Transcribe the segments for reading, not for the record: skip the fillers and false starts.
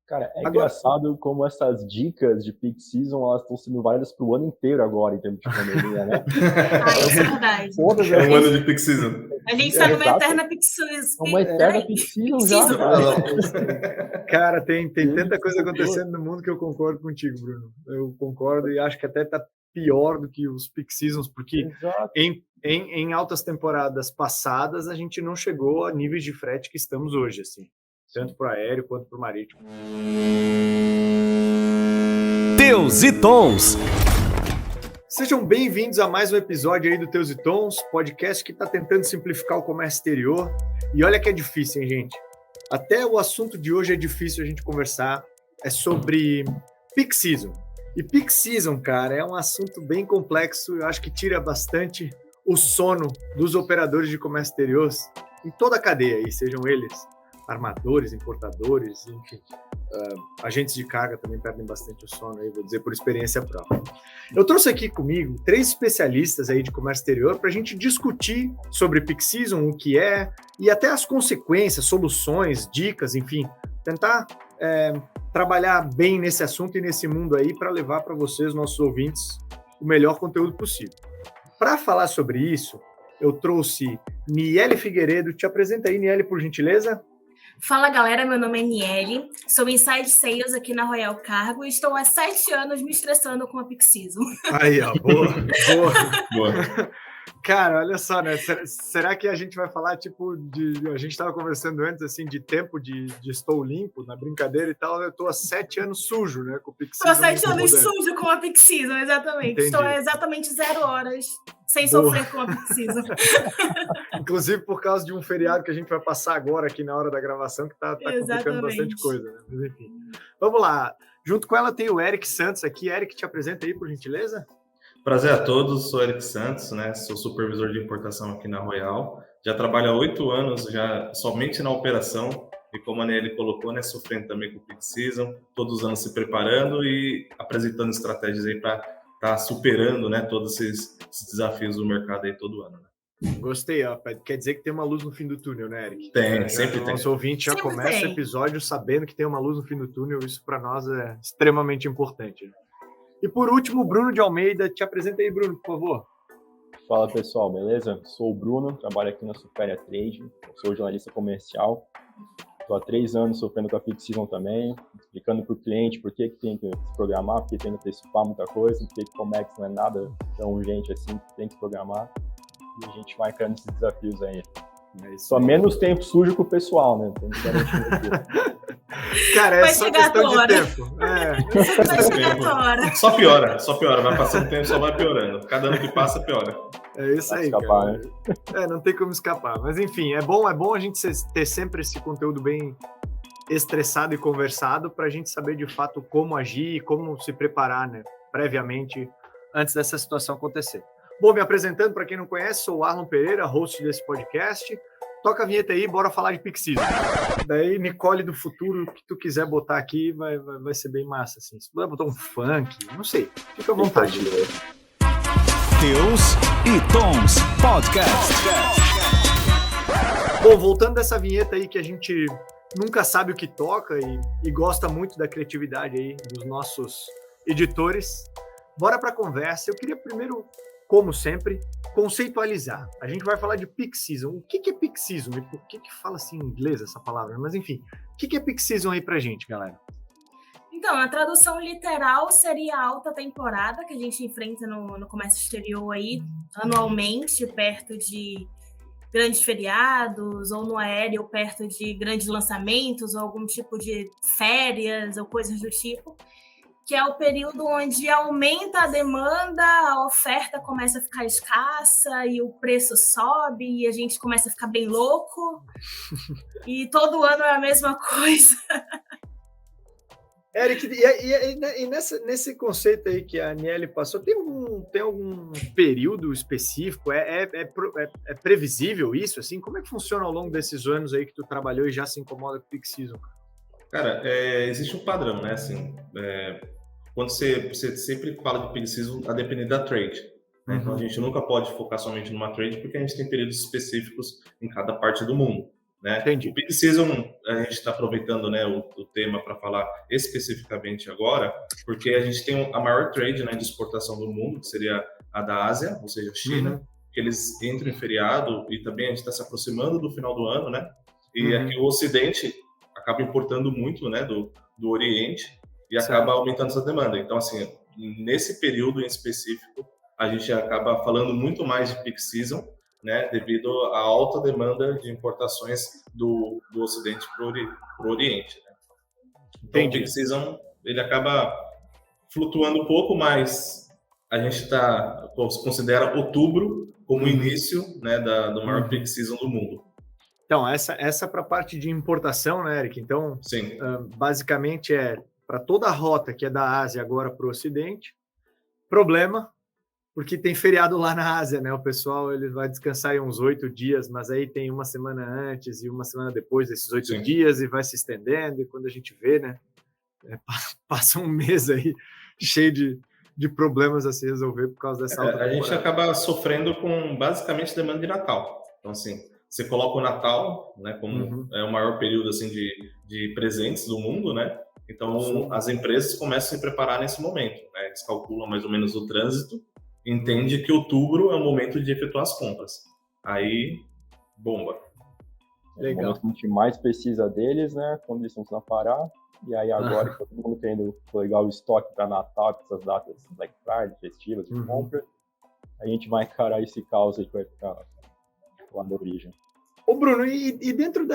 Cara, é Agora, engraçado como essas dicas de peak season, elas estão sendo válidas para o ano inteiro agora, em termos de pandemia, né? Isso é verdade. Todas É um essas... ano de peak season. A gente está numa Exato. eterna peak season. Uma eterna peak season já, cara, tem tanta coisa acontecendo no mundo que eu concordo contigo, Bruno. Eu concordo e acho que até tá pior do que os peak seasons, porque em altas temporadas passadas a gente não chegou a níveis de frete que estamos hoje, assim, tanto para o aéreo quanto para o marítimo. Teus e Tons. Sejam bem-vindos a mais um episódio aí do Teus e Tons, podcast que está tentando simplificar o comércio exterior. E olha que é difícil, hein, gente? Até o assunto de hoje é difícil a gente conversar, é sobre peak season. E peak season, cara, é um assunto bem complexo, eu acho que tira bastante o sono dos operadores de comércio exterior em toda a cadeia aí, sejam eles armadores, importadores, enfim. Agentes de carga também perdem bastante o sono, aí, vou dizer por experiência própria. Eu trouxe aqui comigo 3 especialistas aí de comércio exterior para a gente discutir sobre peak season, o que é, e até as consequências, soluções, dicas, enfim, tentar trabalhar bem nesse assunto e nesse mundo aí para levar para vocês, nossos ouvintes, o melhor conteúdo possível. Para falar sobre isso, eu trouxe Niele Figueiredo. Te apresenta aí, Niele, por gentileza. Fala, galera, meu nome é Niele, sou Inside Sales aqui na Royal Cargo e estou há 7 anos me estressando com a peak season. Aí, ó, boa. Cara, olha só, né? Será que a gente vai falar, tipo, a gente estava conversando antes, assim, de tempo de estou limpo, na brincadeira e tal, eu estou há 7 anos sujo, né, com o peak season. Estou há 7 anos sujo com a peak season, exatamente. Entendi. Estou há exatamente 0 horas sem sofrer com a peak season. Inclusive por causa de um feriado que a gente vai passar agora aqui na hora da gravação, que tá complicando bastante coisa, né? Mas enfim. Vamos lá. Junto com ela tem o Eric Santos aqui. Eric, te apresenta aí, por gentileza. Prazer a todos, sou Eric Santos, né? Sou supervisor de importação aqui na Royal. Já trabalho há 8 anos, já somente na operação. E como a Nelly colocou, né? Sofrendo também com o peak season, todos os anos se preparando e apresentando estratégias aí para estar superando, né? Todos esses desafios do mercado aí todo ano, né? Gostei, ó. Quer dizer que tem uma luz no fim do túnel, né, Eric? Sempre tem. Nosso ouvinte já começa o episódio sabendo que tem uma luz no fim do túnel. Isso para nós é extremamente importante. E por último, Bruno de Almeida. Te apresenta aí, Bruno, por favor. Fala, pessoal, beleza? Sou o Bruno, trabalho aqui na Supéria Trade, sou jornalista comercial. Estou há 3 anos sofrendo com a peak season também, explicando para o cliente por que tem que se programar, porque tem que antecipar muita coisa, porque o Comex não é nada tão urgente assim, tem que se programar. E a gente vai encarando esses desafios aí. Só menos tempo sujo com o pessoal, né? Tem que garantir aqui. Cara, é só questão de tempo. Vai chegar a hora. Só piora. Vai passando o tempo, só vai piorando. Cada ano que passa, piora. É isso aí, escapar, cara. Né? Não tem como escapar. Mas enfim, é bom a gente ter sempre esse conteúdo bem estressado e conversado para a gente saber de fato como agir e como se preparar, né, previamente antes dessa situação acontecer. Bom, me apresentando, para quem não conhece, sou o Arlon Pereira, host desse podcast. Toca a vinheta aí, bora falar de peak season. Daí, Nicole do futuro, o que tu quiser botar aqui vai ser bem massa, assim. Se puder botar um funk, não sei, fica à vontade. Teus e Tons Podcast. Bom, voltando dessa vinheta aí que a gente nunca sabe o que toca e gosta muito da criatividade aí dos nossos editores, bora para a conversa. Eu queria primeiro, como sempre, conceitualizar. A gente vai falar de peak season. O que é peak season? E por que fala assim em inglês essa palavra? Mas enfim, o que é peak season aí pra gente, galera? Então, a tradução literal seria a alta temporada que a gente enfrenta no comércio exterior aí anualmente, perto de grandes feriados, ou no aéreo perto de grandes lançamentos, ou algum tipo de férias, ou coisas do tipo, que é o período onde aumenta a demanda, a oferta começa a ficar escassa e o preço sobe e a gente começa a ficar bem louco. E todo ano é a mesma coisa. Eric, e nesse conceito aí que a Niele passou, tem algum período específico? É previsível isso? Assim? Como é que funciona ao longo desses anos aí que tu trabalhou e já se incomoda com peak season? Cara, existe um padrão, né? Assim, quando você sempre fala de peak season, a depender da trade. Né? Então, a gente nunca pode focar somente numa trade, porque a gente tem períodos específicos em cada parte do mundo. né? Entendi. O peak season, a gente está aproveitando, né, o tema para falar especificamente agora, porque a gente tem a maior trade, né, de exportação do mundo, que seria a da Ásia, ou seja, a China, que eles entram em feriado e também a gente está se aproximando do final do ano, né? E aqui o Ocidente acaba importando muito, né, do Oriente e acaba aumentando essa demanda. Então, assim, nesse período em específico, a gente acaba falando muito mais de peak season, né, devido à alta demanda de importações do Ocidente para o Oriente. Né? Então, o peak season ele acaba flutuando um pouco, mas a gente considera outubro como o início, né, do maior peak season do mundo. Então, essa para a parte de importação, né, Eric? Então, sim. Basicamente é para toda a rota que é da Ásia agora para o Ocidente. Problema, porque tem feriado lá na Ásia, né? O pessoal ele vai descansar aí uns 8 dias, mas aí tem uma semana antes e uma semana depois desses 8 dias e vai se estendendo. E quando a gente vê, né, passa um mês aí cheio de problemas a se resolver por causa dessa alta temporada. A gente acaba sofrendo com basicamente demanda de Natal. Então, assim, você coloca o Natal, né, como é o maior período assim de presentes do mundo, né? Então, as empresas começam a se preparar nesse momento, né? Eles calculam mais ou menos o trânsito, entende que outubro é o momento de efetuar as compras. Aí, bomba. Legal. É o momento que a gente mais precisa deles, né? Quando eles estão precisando parar. E aí agora que todo mundo querendo pegar o estoque para Natal, para essas datas Black Friday, festivas de compra, a gente vai encarar esse caos aí que vai ficar lá da origem. Ô Bruno, e dentro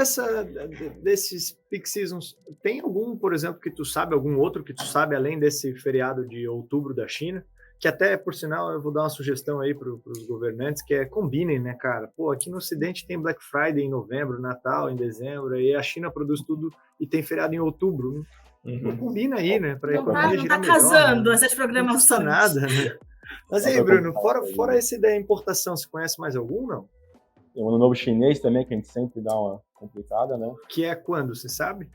desses peak seasons, tem algum, por exemplo, que tu sabe, algum outro que tu sabe, além desse feriado de outubro da China, que até, por sinal, eu vou dar uma sugestão aí para os governantes, que é combinem, né, cara? Pô, aqui no Ocidente tem Black Friday em novembro, Natal em dezembro, aí a China produz tudo e tem feriado em outubro. Então, combina aí, né? Para a economia girar melhor. Não tá casando, né? essas programações. Não nada, né? Mas aí, Bruno, fora esse da importação, você conhece mais algum, não? Tem o Ano Novo Chinês também, que a gente sempre dá uma complicada, né? Que é quando, você sabe?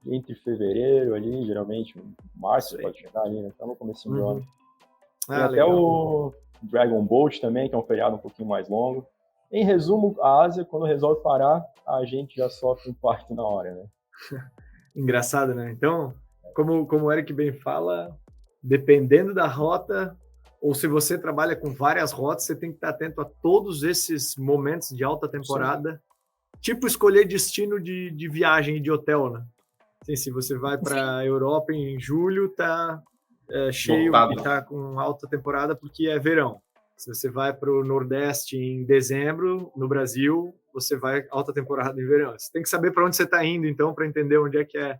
Entre fevereiro ali, geralmente, março pode chegar ali, né? Então no comecinho do ano. Tem até legal. O Dragon Boat também, que é um feriado um pouquinho mais longo. Em resumo, a Ásia, quando resolve parar, a gente já sofre um impacto na hora, né? Engraçado, né? Então, como o Eric bem fala, dependendo da rota, ou se você trabalha com várias rotas, você tem que estar atento a todos esses momentos de alta temporada. Sim. Tipo escolher destino de viagem e de hotel, né? Assim, se você vai para a Europa em julho, tá cheio e tá com alta temporada porque é verão. Se você vai para o Nordeste em dezembro, no Brasil, você vai alta temporada em verão. Você tem que saber para onde você está indo, então, para entender onde é que é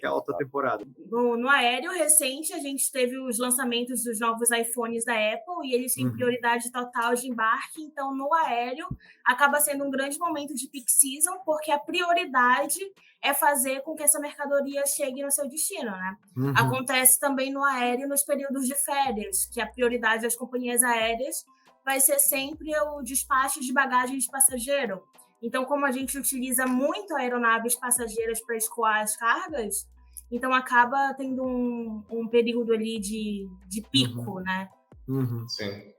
a alta temporada. No aéreo recente, a gente teve os lançamentos dos novos iPhones da Apple e eles têm prioridade total de embarque. Então, no aéreo, acaba sendo um grande momento de peak season, porque a prioridade é fazer com que essa mercadoria chegue no seu destino, né? Acontece também no aéreo nos períodos de férias, que a prioridade das companhias aéreas vai ser sempre o despacho de bagagem de passageiro. Então, como a gente utiliza muito aeronaves passageiras para escoar as cargas, então acaba tendo um período ali de pico, né? Sim.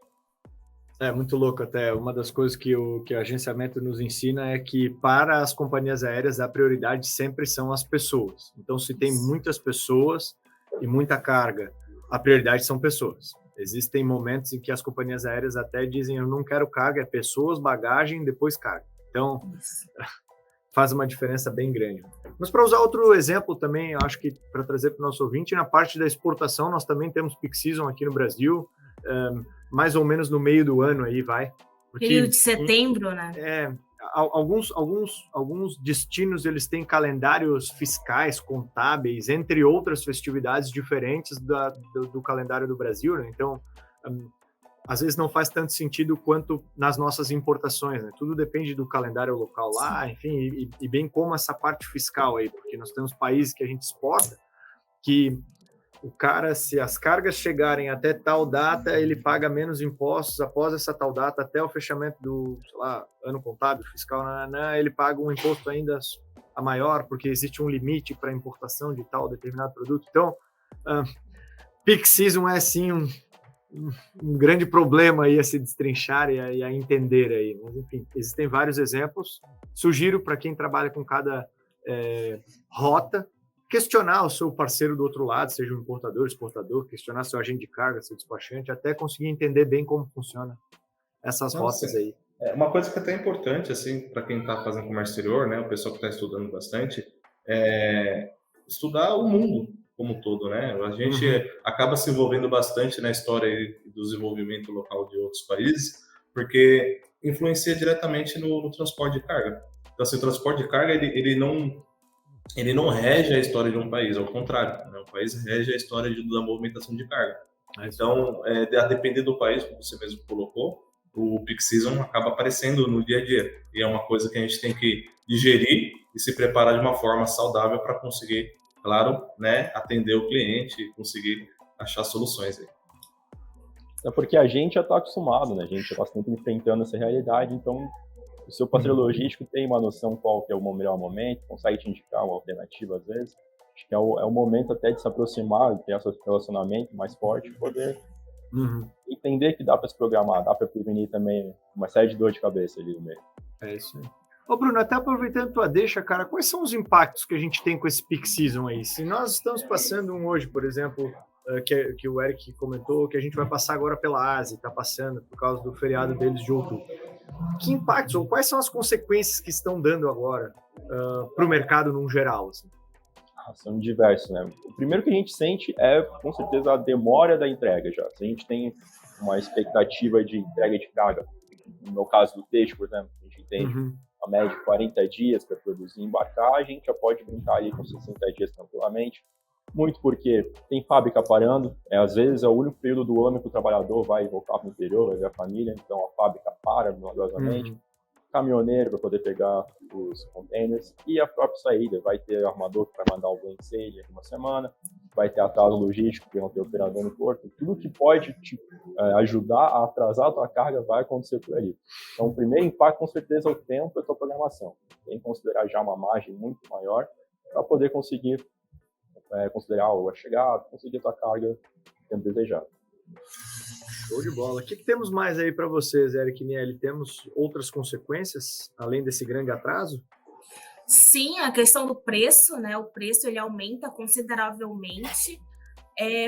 É muito louco até. Uma das coisas que o agenciamento nos ensina é que para as companhias aéreas a prioridade sempre são as pessoas. Então, se tem muitas pessoas e muita carga, a prioridade são pessoas. Existem momentos em que as companhias aéreas até dizem eu não quero carga, é pessoas, bagagem, depois carga. Então, faz uma diferença bem grande. Mas para usar outro exemplo também, eu acho que para trazer para o nosso ouvinte, na parte da exportação, nós também temos peak season aqui no Brasil, mais ou menos no meio do ano aí, vai. Período de setembro, né? Alguns destinos, eles têm calendários fiscais, contábeis, entre outras festividades diferentes do calendário do Brasil, né? Então, às vezes não faz tanto sentido quanto nas nossas importações, né? Tudo depende do calendário local lá, enfim, e bem como essa parte fiscal aí, porque nós temos países que a gente exporta que o cara, se as cargas chegarem até tal data, ele paga menos impostos após essa tal data, até o fechamento do, sei lá, ano contábil, fiscal, ele paga um imposto ainda a maior, porque existe um limite para importação de tal determinado produto. Então, peak season é sim um grande problema aí a se destrinchar e a entender aí. Mas, enfim, existem vários exemplos. Sugiro para quem trabalha com cada rota, questionar o seu parceiro do outro lado, seja um importador, exportador, questionar seu agente de carga, seu despachante, até conseguir entender bem como funciona essas rotas aí. Uma coisa que é até importante, assim, para quem está fazendo comércio exterior, né, o pessoal que está estudando bastante, é estudar o mundo como um todo, né? A gente acaba se envolvendo bastante na história do desenvolvimento local de outros países, porque influencia diretamente no transporte de carga. Então, assim, o transporte de carga, ele não rege a história de um país, ao contrário, né? O país rege a história da movimentação de carga. Então, a depender do país, como você mesmo colocou, o peak season acaba aparecendo no dia a dia. E é uma coisa que a gente tem que digerir e se preparar de uma forma saudável para conseguir, claro, né, atender o cliente e conseguir achar soluções aí. É porque a gente já está acostumado, né? A gente já está sempre enfrentando essa realidade, então o seu parceiro logístico tem uma noção qual que é o melhor momento, consegue te indicar uma alternativa às vezes. Acho que é o momento até de se aproximar, de ter esse relacionamento mais forte, poder entender que dá para se programar, dá para prevenir também uma série de dor de cabeça ali no meio. É isso aí. Ô Bruno, até aproveitando tua deixa, cara, quais são os impactos que a gente tem com esse peak season aí? Se nós estamos passando hoje, por exemplo, que o Eric comentou, que a gente vai passar agora pela Ásia, está passando por causa do feriado deles de outubro. Que impactos ou quais são as consequências que estão dando agora para o mercado num geral? Assim? São diversos, né? O primeiro que a gente sente é, com certeza, a demora da entrega já. Se a gente tem uma expectativa de entrega de carga, no caso do peixe, por exemplo, a gente entende a média de 40 dias para produzir e embarcar, a gente já pode brincar ali com 60 dias tranquilamente. Muito porque tem fábrica parando, às vezes é o único período do ano que o trabalhador vai voltar para o interior, vai ver a família, então a fábrica para milagrosamente. Caminhoneiro para poder pegar os containers e a própria saída. Vai ter armador que vai mandar o blank sail em uma semana, vai ter atraso logístico, porque não tem operador no porto. Tudo que pode te ajudar a atrasar a tua carga vai acontecer por ali. Então, o primeiro impacto, com certeza, é o tempo da tua programação. Tem que considerar já uma margem muito maior para poder conseguir considerar a chegada, conseguir a tua carga no tempo desejado. Show de bola. O que temos mais aí para vocês, Eric e Niele? Temos outras consequências, além desse grande atraso? Sim, a questão do preço, né? O preço ele aumenta consideravelmente.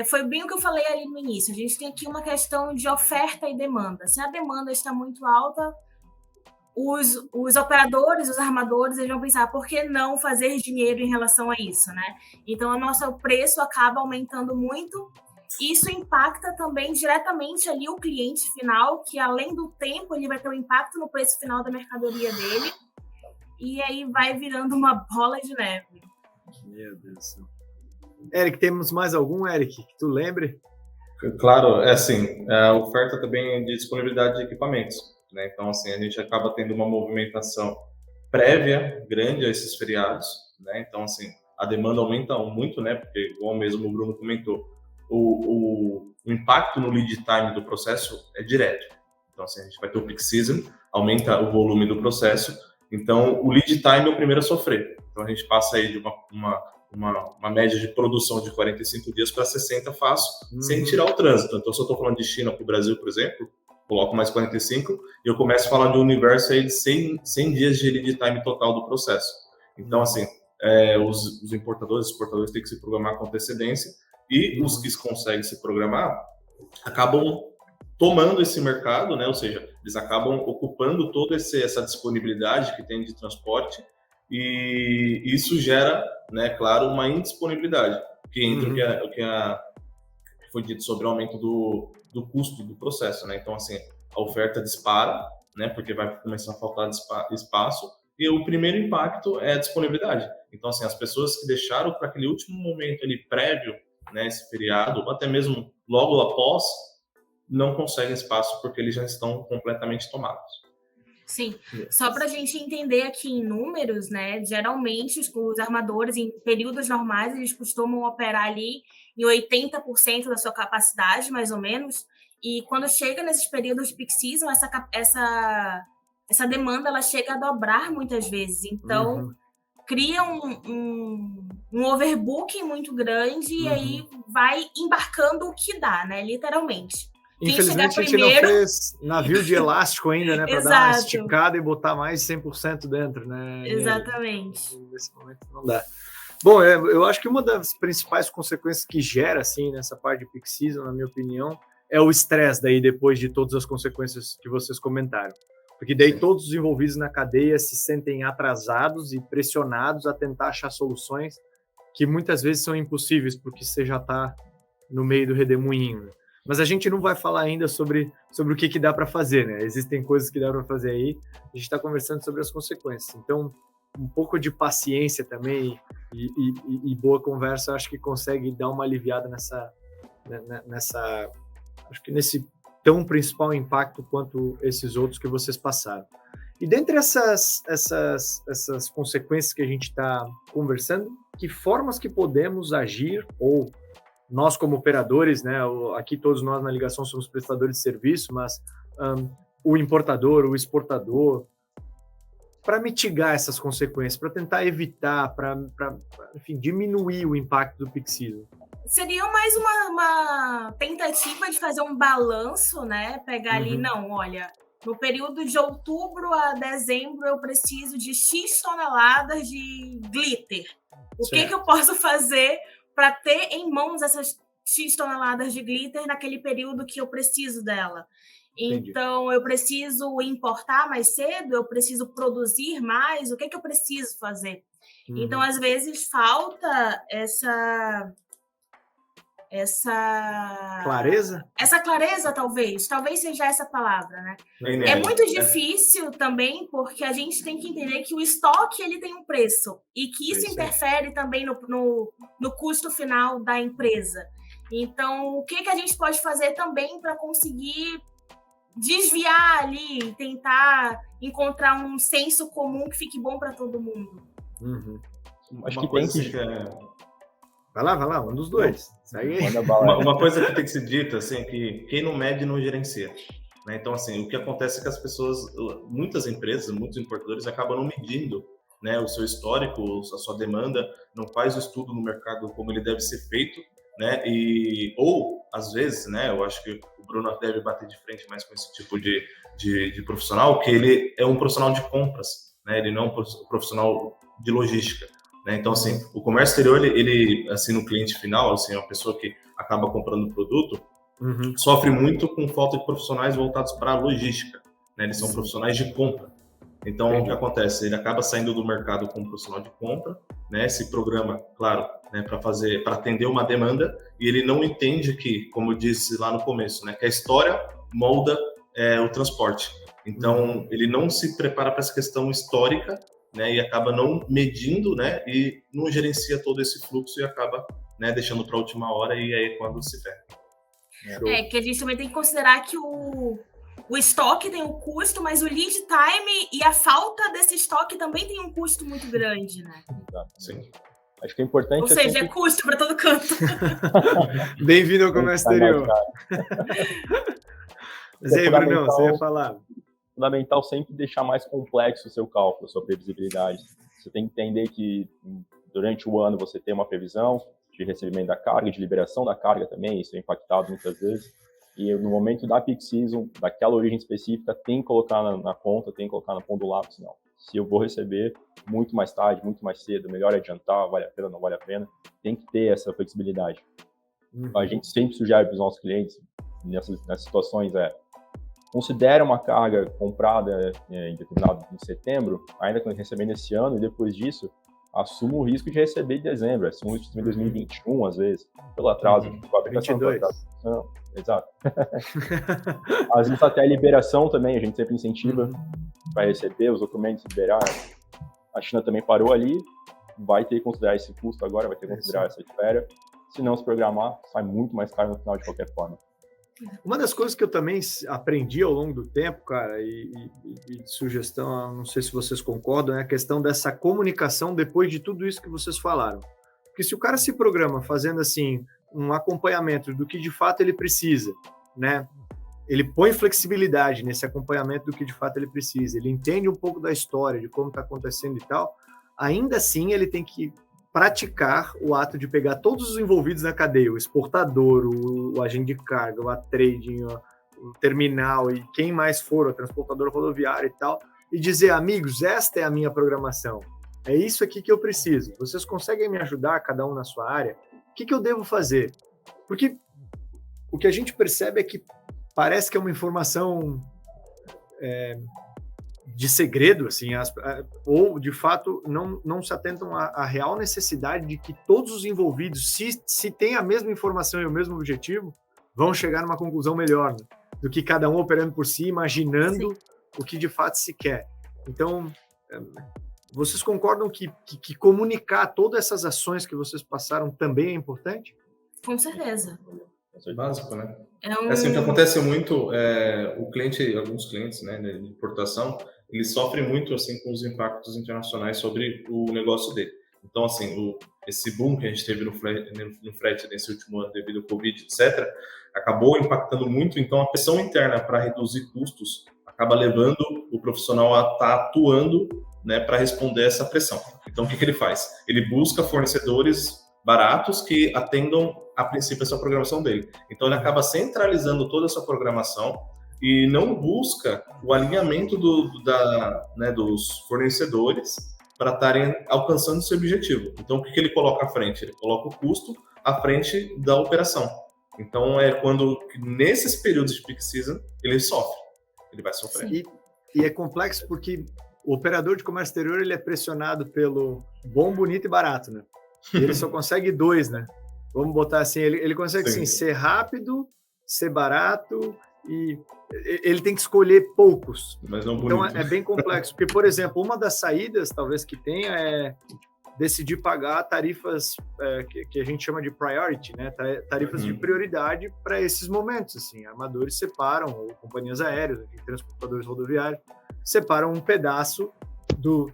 Foi bem o que eu falei ali no início. A gente tem aqui uma questão de oferta e demanda. Se a demanda está muito alta, os operadores, os armadores, eles vão pensar, por que não fazer dinheiro em relação a isso, né? Então, o preço acaba aumentando muito. Isso impacta também diretamente ali o cliente final, que além do tempo, ele vai ter um impacto no preço final da mercadoria dele, e aí vai virando uma bola de neve. Meu Deus do céu. Eric, temos mais algum, Eric, que tu lembre? Claro, assim, a oferta também de disponibilidade de equipamentos, né? Então, assim, a gente acaba tendo uma movimentação prévia, grande a esses feriados, né? Então, assim, a demanda aumenta muito, né? Porque, igual mesmo o Bruno comentou, o impacto no lead time do processo é direto. Então, assim, a gente vai ter o peak season, aumenta o volume do processo. Então, o lead time é o primeiro a sofrer. Então, a gente passa aí de uma média de produção de 45 dias para 60 fácil, sem tirar o trânsito. Então, se eu estou falando de China para o Brasil, por exemplo, coloco mais 45 e eu começo a falar de um universo aí de 100 dias de lead time total do processo. Então, assim, os importadores, exportadores têm que se programar com antecedência. E os que conseguem se programar acabam tomando esse mercado, né? Ou seja, eles acabam ocupando toda essa disponibilidade que tem de transporte e isso gera, né, claro, uma indisponibilidade, que entra o que foi dito sobre o aumento do custo do processo, né? Então, assim, a oferta dispara, né? Porque vai começar a faltar espaço e o primeiro impacto é a disponibilidade. Então, assim, as pessoas que deixaram para aquele último momento ali prévio, né, esse feriado, ou até mesmo logo após, não conseguem espaço porque eles já estão completamente tomados. Sim, só para a gente entender aqui em números, né, geralmente os armadores em períodos normais, eles costumam operar ali em 80% da sua capacidade, mais ou menos, e quando chega nesses períodos de peak season, essa demanda ela chega a dobrar muitas vezes, então cria um overbooking muito grande e aí vai embarcando o que dá, né, literalmente. Infelizmente a gente não fez navio de elástico ainda, né? Para dar uma esticada e botar mais de 100% dentro, né? Exatamente. Nesse momento não dá. Bom, eu acho que uma das principais consequências que gera, assim, nessa parte de peak season, na minha opinião, é o estresse daí depois de todas as consequências que vocês comentaram. Porque daí todos os envolvidos na cadeia se sentem atrasados e pressionados a tentar achar soluções que muitas vezes são impossíveis, porque você já está no meio do redemoinho, né? Mas a gente não vai falar ainda sobre o que dá para fazer, né? Existem coisas que dá para fazer aí, a gente está conversando sobre as consequências. Então, um pouco de paciência também e boa conversa, acho que consegue dar uma aliviada nessa acho que nesse tão principal impacto quanto esses outros que vocês passaram. E dentre essas consequências que a gente está conversando, que formas que podemos agir, ou nós como operadores, né, aqui todos nós na ligação somos prestadores de serviço, mas o importador, o exportador, para mitigar essas consequências, para tentar evitar, para enfim, diminuir o impacto do peak season? Seria mais uma tentativa de fazer um balanço, né? Pegar ali, não, olha, no período de outubro a dezembro eu preciso de X toneladas de glitter. O que eu posso fazer para ter em mãos essas X toneladas de glitter naquele período que eu preciso dela? Entendi. Então, eu preciso importar mais cedo? Eu preciso produzir mais? O que eu preciso fazer? Então, às vezes, falta essa clareza? Essa clareza, talvez seja essa palavra, né? É muito difícil também, porque a gente tem que entender que o estoque ele tem um preço e que isso interfere também no custo final da empresa. Então, o que a gente pode fazer também para conseguir desviar ali, tentar encontrar um senso comum que fique bom para todo mundo? Acho que tem que... Vai lá, um dos dois. Segue aí. Uma coisa que tem que ser dita, assim, é que quem não mede não gerencia, né? Então, assim, o que acontece é que as pessoas, muitas empresas, muitos importadores acabam não medindo, né, o seu histórico, a sua demanda, não faz o estudo no mercado como ele deve ser feito, né? Ou, às vezes, né, eu acho que o Bruno deve bater de frente mais com esse tipo de profissional, que ele é um profissional de compras, né? Ele não é um profissional de logística. Né? Então, assim, o comércio exterior, ele, assim, no cliente final, assim, a pessoa que acaba comprando o produto, sofre muito com falta de profissionais voltados para a logística, né? Eles são profissionais de compra. Então, o que acontece? Ele acaba saindo do mercado como profissional de compra, né? Se programa, claro, né, para atender uma demanda, e ele não entende que, como eu disse lá no começo, né, que a história molda o transporte. Então, ele não se prepara para essa questão histórica, né, e acaba não medindo, né, e não gerencia todo esse fluxo e acaba, né, deixando para a última hora, e aí é quando se perde. Que a gente também tem que considerar que o estoque tem um custo, mas o lead time e a falta desse estoque também tem um custo muito grande, né? Sim. Acho que é importante... Ou seja, é custo para todo canto. Bem-vindo ao comércio exterior. Mas aí, Bruno, você ia falar... Fundamental sempre deixar mais complexo o seu cálculo, a sua previsibilidade. Você tem que entender que durante o ano você tem uma previsão de recebimento da carga, de liberação da carga também, isso é impactado muitas vezes. E no momento da peak season, daquela origem específica, tem que colocar na conta, tem que colocar na ponta do lápis, não. Se eu vou receber muito mais tarde, muito mais cedo, melhor adiantar, vale a pena, não vale a pena, tem que ter essa flexibilidade. A gente sempre sugere para os nossos clientes, nessas situações, considera uma carga comprada em setembro, ainda recebendo esse ano, e depois disso, assuma o risco de receber em dezembro, assuma o risco de 2021, às vezes, pelo atraso. 22. Exato. Às vezes até a liberação também, a gente sempre incentiva para receber os documentos, liberar. A China também parou ali, vai ter que considerar esse custo agora, vai ter que considerar essa espera. Se não se programar, sai muito mais caro no final de qualquer forma. Uma das coisas que eu também aprendi ao longo do tempo, cara, e sugestão, não sei se vocês concordam, é a questão dessa comunicação depois de tudo isso que vocês falaram. Porque se o cara se programa fazendo, assim, um acompanhamento do que de fato ele precisa, né? Ele põe flexibilidade nesse acompanhamento do que de fato ele precisa, ele entende um pouco da história, de como está acontecendo e tal, ainda assim ele tem que praticar o ato de pegar todos os envolvidos na cadeia, o exportador, o agente de carga, o trading, o terminal e quem mais for, o transportador rodoviário e tal, e dizer, amigos, esta é a minha programação. É isso aqui que eu preciso. Vocês conseguem me ajudar, cada um na sua área? O que eu devo fazer? Porque o que a gente percebe é que parece que é uma informação de segredo, assim, ou de fato não se atentam à real necessidade de que todos os envolvidos, se têm a mesma informação e o mesmo objetivo, vão chegar numa conclusão melhor, né? Do que cada um operando por si, imaginando Sim. o que de fato se quer. Então, vocês concordam que comunicar todas essas ações que vocês passaram também é importante? Com certeza. É básico, né? Assim, o que acontece muito, alguns clientes, né, de importação, eles sofrem muito, assim, com os impactos internacionais sobre o negócio dele. Então, assim, esse boom que a gente teve no frete nesse último ano devido ao Covid, etc., acabou impactando muito. Então, a pressão interna para reduzir custos acaba levando o profissional a estar atuando, né, para responder essa pressão. Então, o que ele faz? Ele busca fornecedores baratos que atendam, a princípio, essa programação dele. Então, ele acaba centralizando toda essa programação e não busca o alinhamento dos fornecedores para estarem alcançando esse objetivo. Então, o que ele coloca à frente? Ele coloca o custo à frente da operação. Então, é quando, nesses períodos de peak season, ele sofre. Ele vai sofrer. E é complexo porque o operador de comércio exterior ele é pressionado pelo bom, bonito e barato, né? E ele só consegue 2, né? Vamos botar assim, ele consegue assim, ser rápido, ser barato e ele tem que escolher poucos. Mas não então bonito. É bem complexo, porque, por exemplo, uma das saídas, talvez, que tenha é decidir pagar tarifas que a gente chama de priority, né? Tarifas de prioridade para esses momentos, assim. Armadores separam, ou companhias aéreas, transportadores rodoviários, separam um pedaço do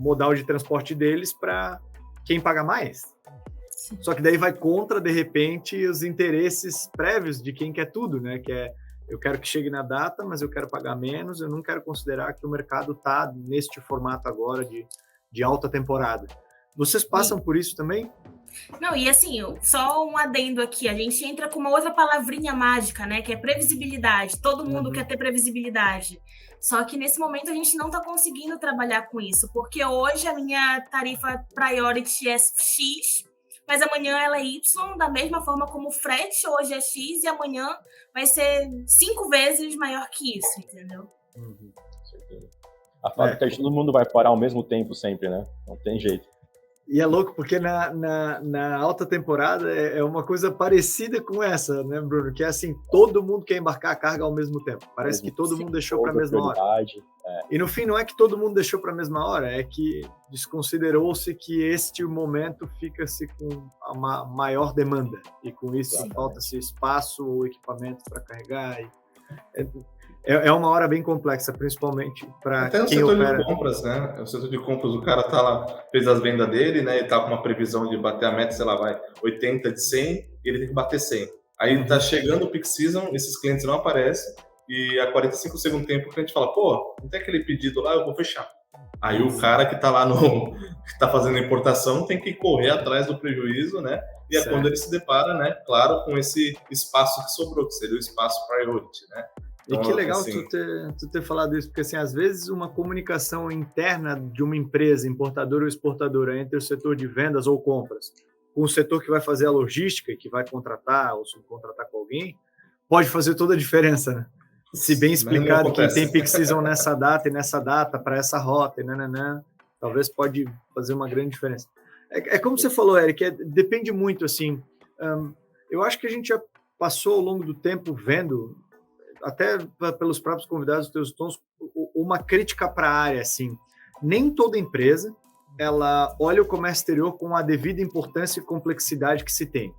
modal de transporte deles para quem paga mais. Sim. Só que daí vai contra, de repente, os interesses prévios de quem quer tudo, né? Que é, eu quero que chegue na data, mas eu quero pagar menos, eu não quero considerar que o mercado está neste formato agora de alta temporada. Vocês passam por isso também? Não, e assim, só um adendo aqui, a gente entra com uma outra palavrinha mágica, né, que é previsibilidade. Todo mundo quer ter previsibilidade. Só que nesse momento a gente não está conseguindo trabalhar com isso, porque hoje a minha tarifa priority é X, mas amanhã ela é Y, da mesma forma como o frete hoje é X e amanhã vai ser 5 vezes maior que isso, entendeu? A fábrica de todo mundo vai parar ao mesmo tempo sempre, né? Não tem jeito. E é louco, porque na alta temporada é uma coisa parecida com essa, né, Bruno? Que é assim, todo mundo quer embarcar a carga ao mesmo tempo. Parece que todo mundo deixou para a mesma hora. E no fim, não é que todo mundo deixou para a mesma hora, é que desconsiderou-se que este momento fica-se com uma maior demanda. E com isso falta-se espaço ou equipamento para carregar. É uma hora bem complexa, principalmente para quem opera. Até o setor de compras, né? O setor de compras, o cara tá lá, fez as vendas dele, né? Ele tá com uma previsão de bater a meta, sei lá, vai 80 de 100, e ele tem que bater 100. Aí tá chegando o peak season, esses clientes não aparecem, e a 45 segundos tempo o cliente fala, pô, não tem aquele pedido lá, eu vou fechar. Aí o cara que tá lá que tá fazendo a importação tem que correr atrás do prejuízo, né? E é quando ele se depara, né? Claro, com esse espaço que sobrou, que seria o espaço priority, né? E que legal assim, tu ter falado isso, porque assim, às vezes uma comunicação interna de uma empresa, importadora ou exportadora, entre o setor de vendas ou compras, com o setor que vai fazer a logística e que vai contratar ou subcontratar com alguém, pode fazer toda a diferença, né? Se bem explicado que tem peak season nessa data e nessa data, para essa rota, e talvez pode fazer uma grande diferença. É como você falou, Eric, depende muito, assim, eu acho que a gente já passou ao longo do tempo vendo, até pelos próprios convidados dos Teus Tons, uma crítica para a área, assim. Nem toda empresa, ela olha o comércio exterior com a devida importância e complexidade que se tem.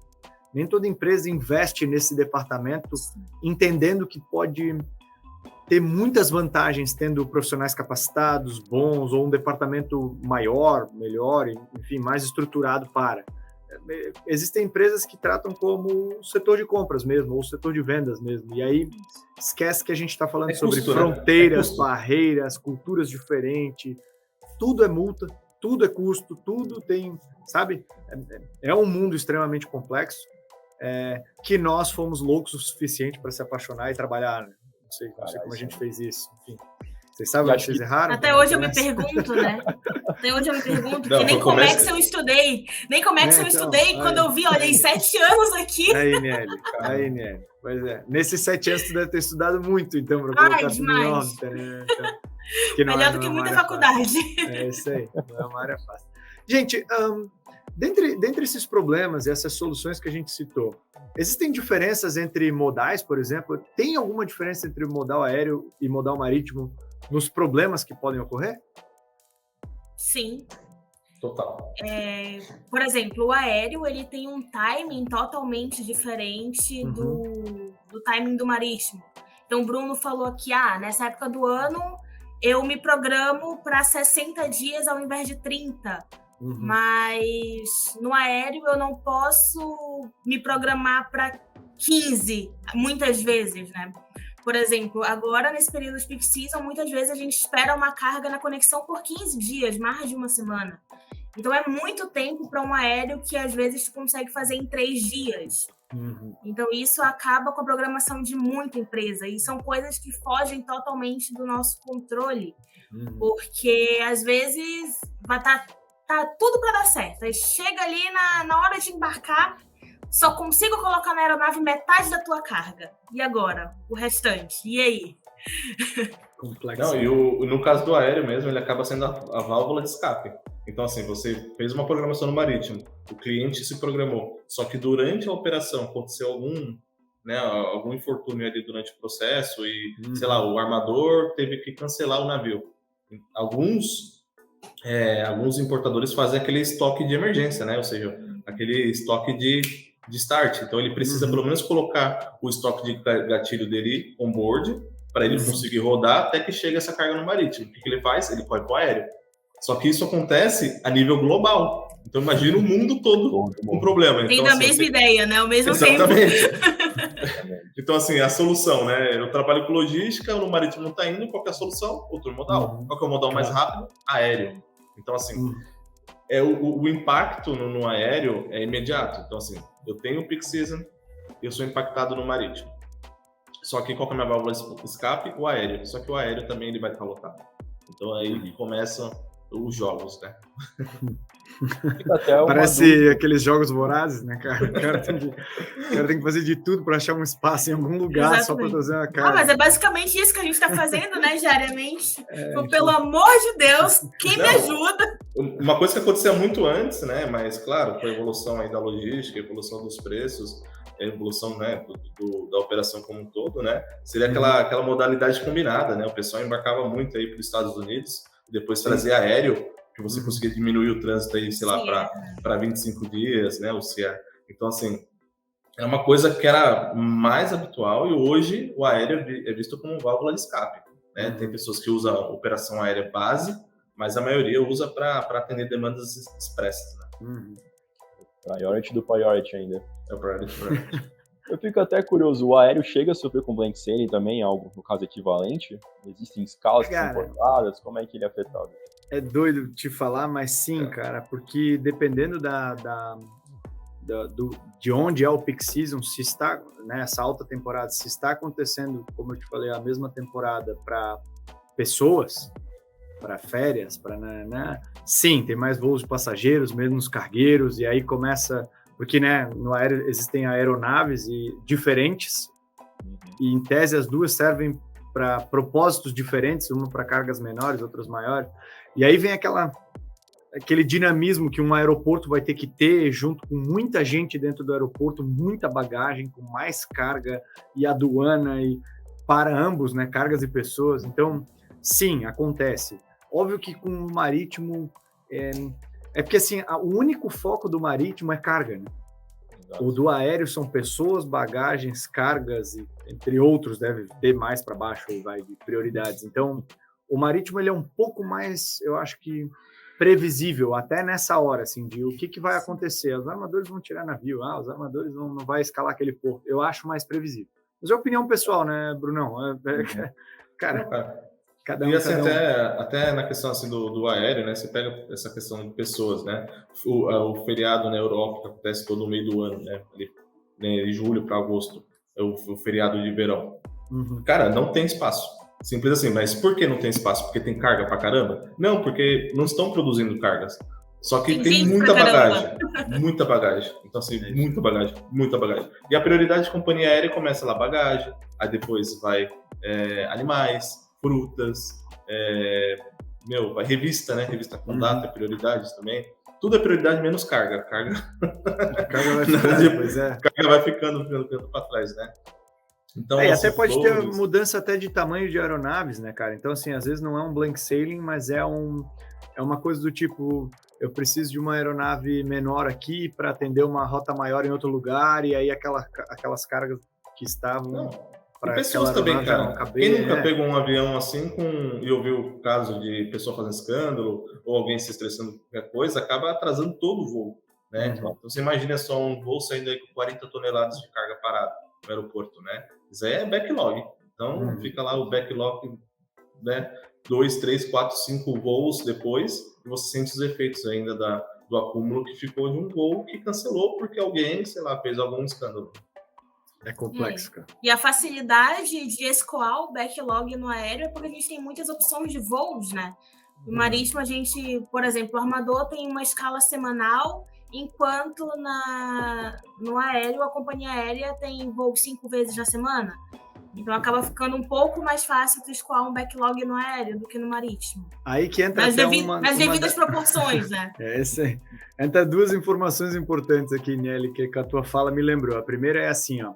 Nem toda empresa investe nesse departamento, entendendo que pode ter muitas vantagens tendo profissionais capacitados, bons, ou um departamento maior, melhor, enfim, mais estruturado para... Existem empresas que tratam como o setor de compras mesmo, ou o setor de vendas mesmo, e aí esquece que a gente está falando sobre fronteiras, barreiras, culturas diferentes, tudo é multa, tudo é custo, tudo tem, sabe? É um mundo extremamente complexo, que nós fomos loucos o suficiente para se apaixonar e trabalhar, né? Não sei como a gente fez isso, enfim. Vocês sabem onde vocês erraram? Até hoje eu me pergunto, né? Até hoje eu me pergunto que nem Comex eu estudei. Nem Comex eu estudei quando eu vi, olha, em 7 anos aqui. Aí, Nelly. Pois é. Nesses 7 anos tu deve ter estudado muito, então, para colocar tudo em órbita, né? Então, melhor do que muita faculdade. É isso aí, não é uma área fácil. Gente, dentre esses problemas e essas soluções que a gente citou, existem diferenças entre modais, por exemplo? Tem alguma diferença entre o modal aéreo e modal marítimo nos problemas que podem ocorrer? Sim. Total. Por exemplo, o aéreo ele tem um timing totalmente diferente do timing do marítimo. Então, o Bruno falou que nessa época do ano eu me programo para 60 dias ao invés de 30. Mas no aéreo eu não posso me programar para 15, muitas vezes, né? Por exemplo, agora nesse período de peak season, muitas vezes a gente espera uma carga na conexão por 15 dias, mais de uma semana. Então é muito tempo para um aéreo que às vezes tu consegue fazer em 3 dias. Então isso acaba com a programação de muita empresa e são coisas que fogem totalmente do nosso controle, porque às vezes vai tá tudo para dar certo. Aí chega ali na hora de embarcar, só consigo colocar na aeronave metade da tua carga. E agora? O restante? E aí? Complexo. Não, e no caso do aéreo mesmo, ele acaba sendo a válvula de escape. Então, assim, você fez uma programação no marítimo, o cliente se programou, só que durante a operação aconteceu algum infortúnio ali durante o processo e, sei lá, o armador teve que cancelar o navio. Alguns importadores fazem aquele estoque de emergência, né? Ou seja, aquele estoque de start. Então, ele precisa pelo menos colocar o estoque de gatilho dele on board para ele conseguir rodar até que chegue essa carga no marítimo. O que ele faz? Ele corre para o aéreo. Só que isso acontece a nível global. Então, imagina o mundo todo com problema. Tem a mesma ideia, né? Ao mesmo exatamente. Então, assim, a solução, né? Eu trabalho com logística, no marítimo não está indo, qual que é a solução? Outro modal. Qual que é o modal mais rápido? Aéreo. Então, assim, o impacto no aéreo é imediato. Então, assim, eu tenho o peak season, eu sou impactado no marítimo. Só que qual que é a minha válvula de escape? O aéreo. Só que o aéreo também ele vai estar lotado. Então, aí começam os jogos, né? Parece aqueles jogos vorazes, né, cara? O cara tem que fazer de tudo para achar um espaço em algum lugar. Exatamente. Só para trazer uma cara. Mas é basicamente isso que a gente está fazendo, né, diariamente. Pelo amor de Deus, quem me ajuda? Uma coisa que acontecia muito antes, né, mas claro, com a evolução aí da logística, a evolução dos preços, a evolução, né, da operação como um todo, né, seria aquela modalidade combinada, né? O pessoal embarcava muito aí para os Estados Unidos, depois trazia aéreo, que você conseguia diminuir o trânsito aí, sei lá, para 25 dias, né? Então, assim, é uma coisa que era mais habitual e hoje o aéreo é visto como válvula de escape, né? Tem pessoas que usam a operação aérea base, mas a maioria usa para atender demandas expressas, né? Priority do priority ainda. É o priority. Eu fico até curioso, o aéreo chega a sofrer com blank sailing também, algo, no caso, equivalente? Existem escalas que são cortadas? Como é que ele é afetado? É doido te falar, mas sim, cara, porque dependendo de onde é o peak season, se está, né, essa alta temporada, se está acontecendo, como eu te falei, a mesma temporada para pessoas, para férias, sim, tem mais voos de passageiros, menos cargueiros, e aí começa... Porque, né, no aéreo existem aeronaves diferentes e, em tese, as duas servem para propósitos diferentes, uma para cargas menores, outras maiores. E aí vem aquele dinamismo que um aeroporto vai ter que ter, junto com muita gente dentro do aeroporto, muita bagagem, com mais carga e aduana, e para ambos, né, cargas e pessoas. Então, sim, acontece. Óbvio que com o marítimo... É porque, assim, o único foco do marítimo é carga, né? Exato. O do aéreo são pessoas, bagagens, cargas, e, entre outros, deve ter mais para baixo, vai de prioridades. Então, o marítimo ele é um pouco mais, eu acho que, previsível, até nessa hora, assim, de o que vai acontecer. Os armadores vão tirar navio, os armadores não vai escalar aquele porto. Eu acho mais previsível. Mas é opinião pessoal, né, Brunão? Cara... E assim, até na questão assim, do aéreo, né? Você pega essa questão de pessoas, né? O feriado na Europa que acontece todo no meio do ano, né? Ali, né, de julho para agosto, é o feriado de verão. Uhum. Cara, não tem espaço. Simples assim. Mas por que não tem espaço? Porque tem carga pra caramba? Não, porque não estão produzindo cargas. Só que tem muita bagagem. Muita bagagem. Então, assim, muita bagagem. E a prioridade de companhia aérea começa lá, bagagem. Aí depois vai animais, frutas, vai revista, né? Revista com data, prioridades também. Tudo é prioridade menos carga. Carga vai ficando, pois é. Carga vai ficando para trás, né? Então, e até pode ter mudança até de tamanho de aeronaves, né, cara? Então, assim, às vezes não é um blank sailing, mas é uma coisa do tipo, eu preciso de uma aeronave menor aqui para atender uma rota maior em outro lugar, e aí aquelas cargas que estavam... E pessoas também, cara. Quem nunca pegou um avião assim e ouviu o caso de pessoa fazendo escândalo ou alguém se estressando com qualquer coisa, acaba atrasando todo o voo, né? Então, você imagina só um voo saindo aí com 40 toneladas de carga parada no aeroporto, né? Isso aí é backlog. Então, fica lá o backlog, né? 2, 3, 4, 5 voos depois, e você sente os efeitos ainda do acúmulo que ficou de um voo que cancelou porque alguém, sei lá, fez algum escândalo. É complexo, cara. E a facilidade de escoar o backlog no aéreo é porque a gente tem muitas opções de voos, né? No marítimo, a gente, por exemplo, o armador tem uma escala semanal, enquanto no aéreo, a companhia aérea tem voo 5 vezes na semana. Então, acaba ficando um pouco mais fácil tu escoar um backlog no aéreo do que no marítimo. Aí que entra nas devidas proporções, né? Isso aí. Entra duas informações importantes aqui, Nelly, que a tua fala me lembrou. A primeira é assim, ó.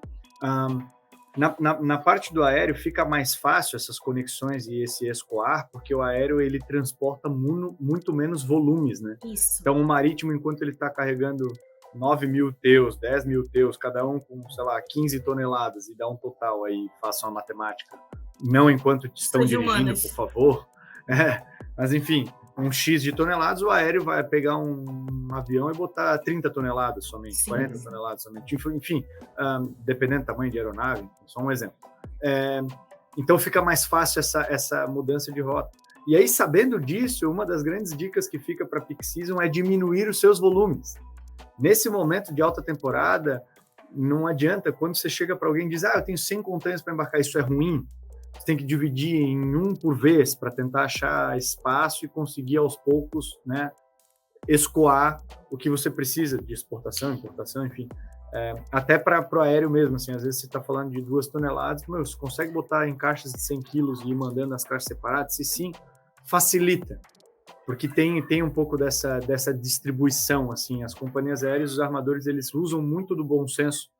Na parte do aéreo fica mais fácil essas conexões e esse escoar, porque o aéreo ele transporta muito menos volumes, né? Isso. Então, o marítimo, enquanto ele está carregando 9.000 teus, 10.000 teus, cada um com, sei lá, 15 toneladas, e dá um total aí, façam a matemática. Não enquanto estão dirigindo, por favor. Mas, enfim, um X de toneladas, o aéreo vai pegar um avião e botar 30 toneladas somente, sim, 40 toneladas somente. Enfim, dependendo do tamanho de aeronave, só um exemplo. Então, fica mais fácil essa mudança de rota. E aí, sabendo disso, uma das grandes dicas que fica para peak season é diminuir os seus volumes. Nesse momento de alta temporada, não adianta, quando você chega para alguém e diz, eu tenho 100 contêineres para embarcar, isso é ruim. Você tem que dividir em um por vez para tentar achar espaço e conseguir aos poucos, né, escoar o que você precisa de exportação, importação, enfim. Até para o aéreo mesmo, assim, às vezes você está falando de 2 toneladas, você consegue botar em caixas de 100 quilos e ir mandando as caixas separadas? Se sim, facilita. Porque tem um pouco dessa distribuição, assim, as companhias aéreas, os armadores, eles usam muito do bom senso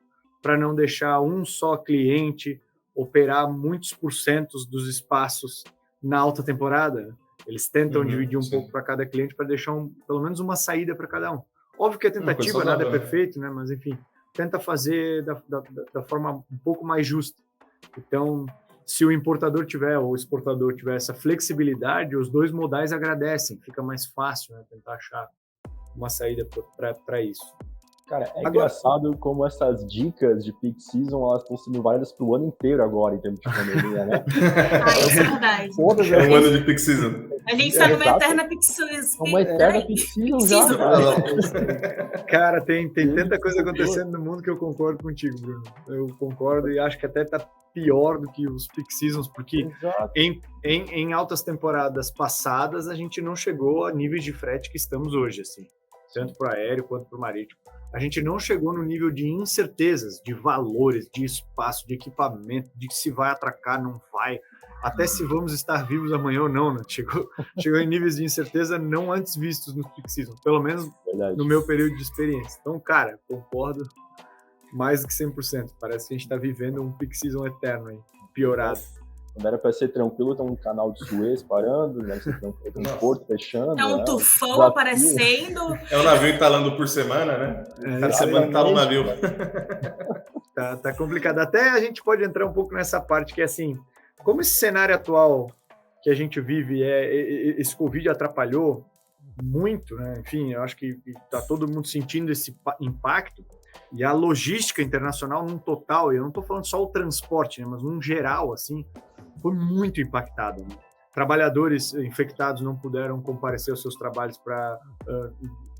para não deixar um só cliente operar muitos porcentos dos espaços na alta temporada. Eles tentam dividir um pouco para cada cliente para deixar pelo menos uma saída para cada um. Óbvio que a tentativa nada é perfeito, né? Mas, enfim, tenta fazer da forma um pouco mais justa. Então, se o importador tiver ou o exportador tiver essa flexibilidade, os dois modais agradecem, fica mais fácil, né, tentar achar uma saída para isso. Cara, engraçado como essas dicas de peak season, elas estão sendo válidas para o ano inteiro agora, em termos de pandemia, né? Isso é verdade. É um ano de peak season. A gente está numa eterna peak season. Uma eterna peak season já. Cara, tem tanta coisa acontecendo no mundo que eu concordo contigo, Bruno. Eu concordo e acho que até tá pior do que os peak seasons, porque em altas temporadas passadas a gente não chegou a níveis de frete que estamos hoje, assim, tanto para o aéreo quanto para o marítimo. A gente não chegou no nível de incertezas, de valores, de espaço, de equipamento, de se vai atracar, não vai, até se vamos estar vivos amanhã ou não, né? Chegou em níveis de incerteza não antes vistos no peak season, pelo menos no meu período de experiência. Então, cara, concordo mais do que 100%. Parece que a gente está vivendo um peak season eterno aí, piorado. Quando era para ser tranquilo, tem um canal de Suez parando, né? Tem um porto fechando. É um tufão aparecendo. É um navio entalando por semana, né? Cada semana entala um navio. Tá complicado. Até a gente pode entrar um pouco nessa parte que é assim, como esse cenário atual que a gente vive, esse Covid atrapalhou muito, né? Enfim, eu acho que está todo mundo sentindo esse impacto. E a logística internacional num total, eu não estou falando só o transporte, né, mas num geral, assim, foi muito impactado. Né? Trabalhadores infectados não puderam comparecer aos seus trabalhos para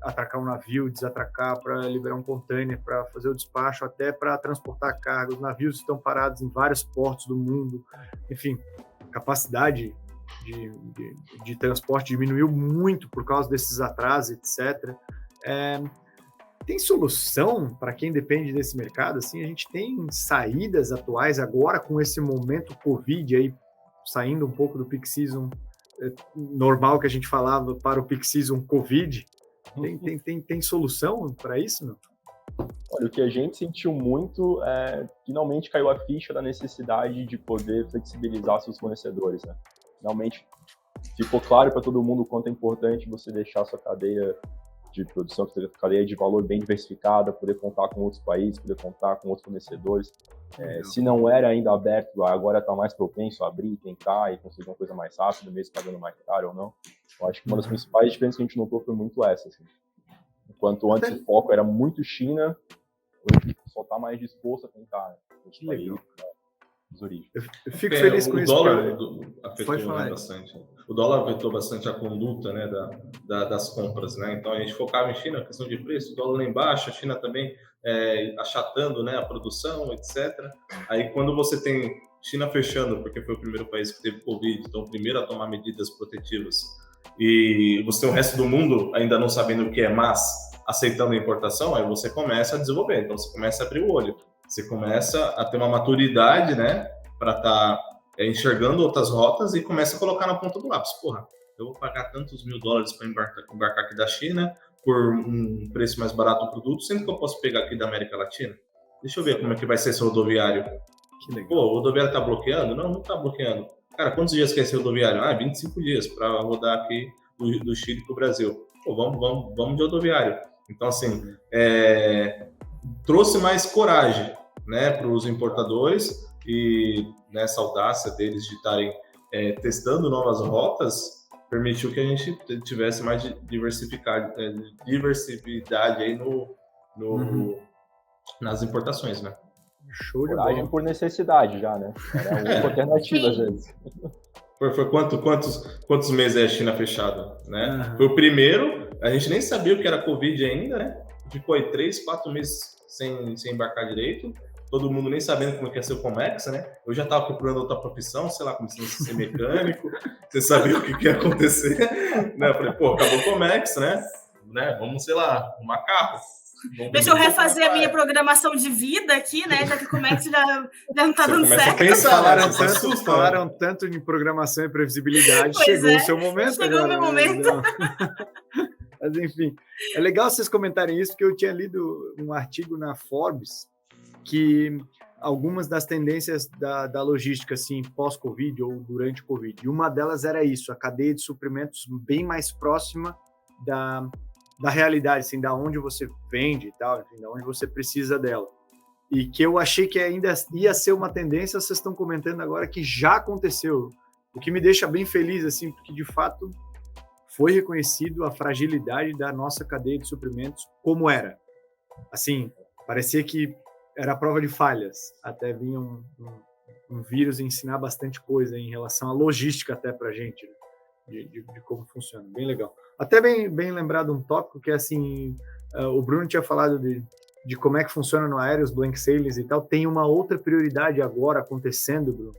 atracar um navio, desatracar, para liberar um container, para fazer o despacho, até para transportar carga. Os navios estão parados em vários portos do mundo. Enfim, capacidade de transporte diminuiu muito por causa desses atrasos, etc. Tem solução para quem depende desse mercado? Assim, a gente tem saídas atuais agora com esse momento Covid aí, saindo um pouco do peak season normal que a gente falava para o peak season Covid. Tem solução para isso, não? Olha, o que a gente sentiu muito finalmente caiu a ficha da necessidade de poder flexibilizar seus fornecedores, né? Finalmente ficou claro para todo mundo o quanto é importante você deixar sua cadeia de produção, cadeia de valor bem diversificada, poder contar com outros países, poder contar com outros fornecedores. Se não era ainda aberto, agora está mais propenso a abrir, tentar e conseguir uma coisa mais rápida, mesmo pagando mais caro ou não. Eu acho que uma das principais diferenças que a gente notou foi muito essa. Assim. Enquanto antes o foco era muito China, hoje a gente só está mais disposto a tentar outros países, as origens. Eu fico feliz com isso. O dólar afetou bastante. O dólar afetou bastante a conduta, né, das compras, né? Então a gente focava em China, questão de preço, o dólar lá embaixo, a China também achatando, né, a produção, etc. Aí quando você tem China fechando, porque foi o primeiro país que teve Covid, então o primeiro a tomar medidas protetivas, e você tem o resto do mundo ainda não sabendo o que é, mas aceitando a importação, aí você começa a desenvolver, então você começa a abrir o olho. Você começa a ter uma maturidade, né, para estar enxergando outras rotas e começa a colocar na ponta do lápis. Porra, eu vou pagar tantos $1.000 para embarcar aqui da China por um preço mais barato do produto, sendo que eu posso pegar aqui da América Latina. Deixa eu ver como é que vai ser esse rodoviário. Que legal. Pô, o rodoviário tá bloqueando? Não tá bloqueando. Cara, quantos dias quer esse rodoviário? 25 dias para rodar aqui do Chile para o Brasil. Pô, vamos de rodoviário. Então, assim, trouxe mais coragem, né, para os importadores e nessa audácia deles de estarem testando novas rotas, permitiu que a gente tivesse mais diversidade aí nas importações, né? Show de coragem bola. Por necessidade já, né? Era uma alternativa às vezes. Foi quantos meses a China fechada, né? Foi o primeiro, a gente nem sabia o que era Covid ainda, né? Ficou aí 3, 4 meses sem embarcar direito, todo mundo nem sabendo como é que ia ser o Comex, né? Eu já estava procurando outra profissão, sei lá, começando a ser mecânico, você sabia o que ia acontecer, né? Eu falei, pô, acabou o Comex, né? Vamos, sei lá, arrumar carro. Deixa eu refazer a minha programação de vida aqui, né? Já que o Comex já não tá dando certo. Falaram tanto em programação e previsibilidade, chegou o seu momento. Chegou o meu momento. Mas, enfim, é legal vocês comentarem isso, porque eu tinha lido um artigo na Forbes que algumas das tendências da logística, assim, pós-Covid ou durante o Covid, e uma delas era isso, a cadeia de suprimentos bem mais próxima da realidade, assim, da onde você vende e tal, enfim, da onde você precisa dela. E que eu achei que ainda ia ser uma tendência, vocês estão comentando agora que já aconteceu, o que me deixa bem feliz, assim, porque de fato foi reconhecido a fragilidade da nossa cadeia de suprimentos como era. Assim, parecia que era a prova de falhas, até vinha um vírus ensinar bastante coisa em relação à logística até pra gente, né? De como funciona, bem legal. Até bem lembrado um tópico que é assim, o Bruno tinha falado de como é que funciona no aéreo, os blank sailings e tal, tem uma outra prioridade agora acontecendo, Bruno,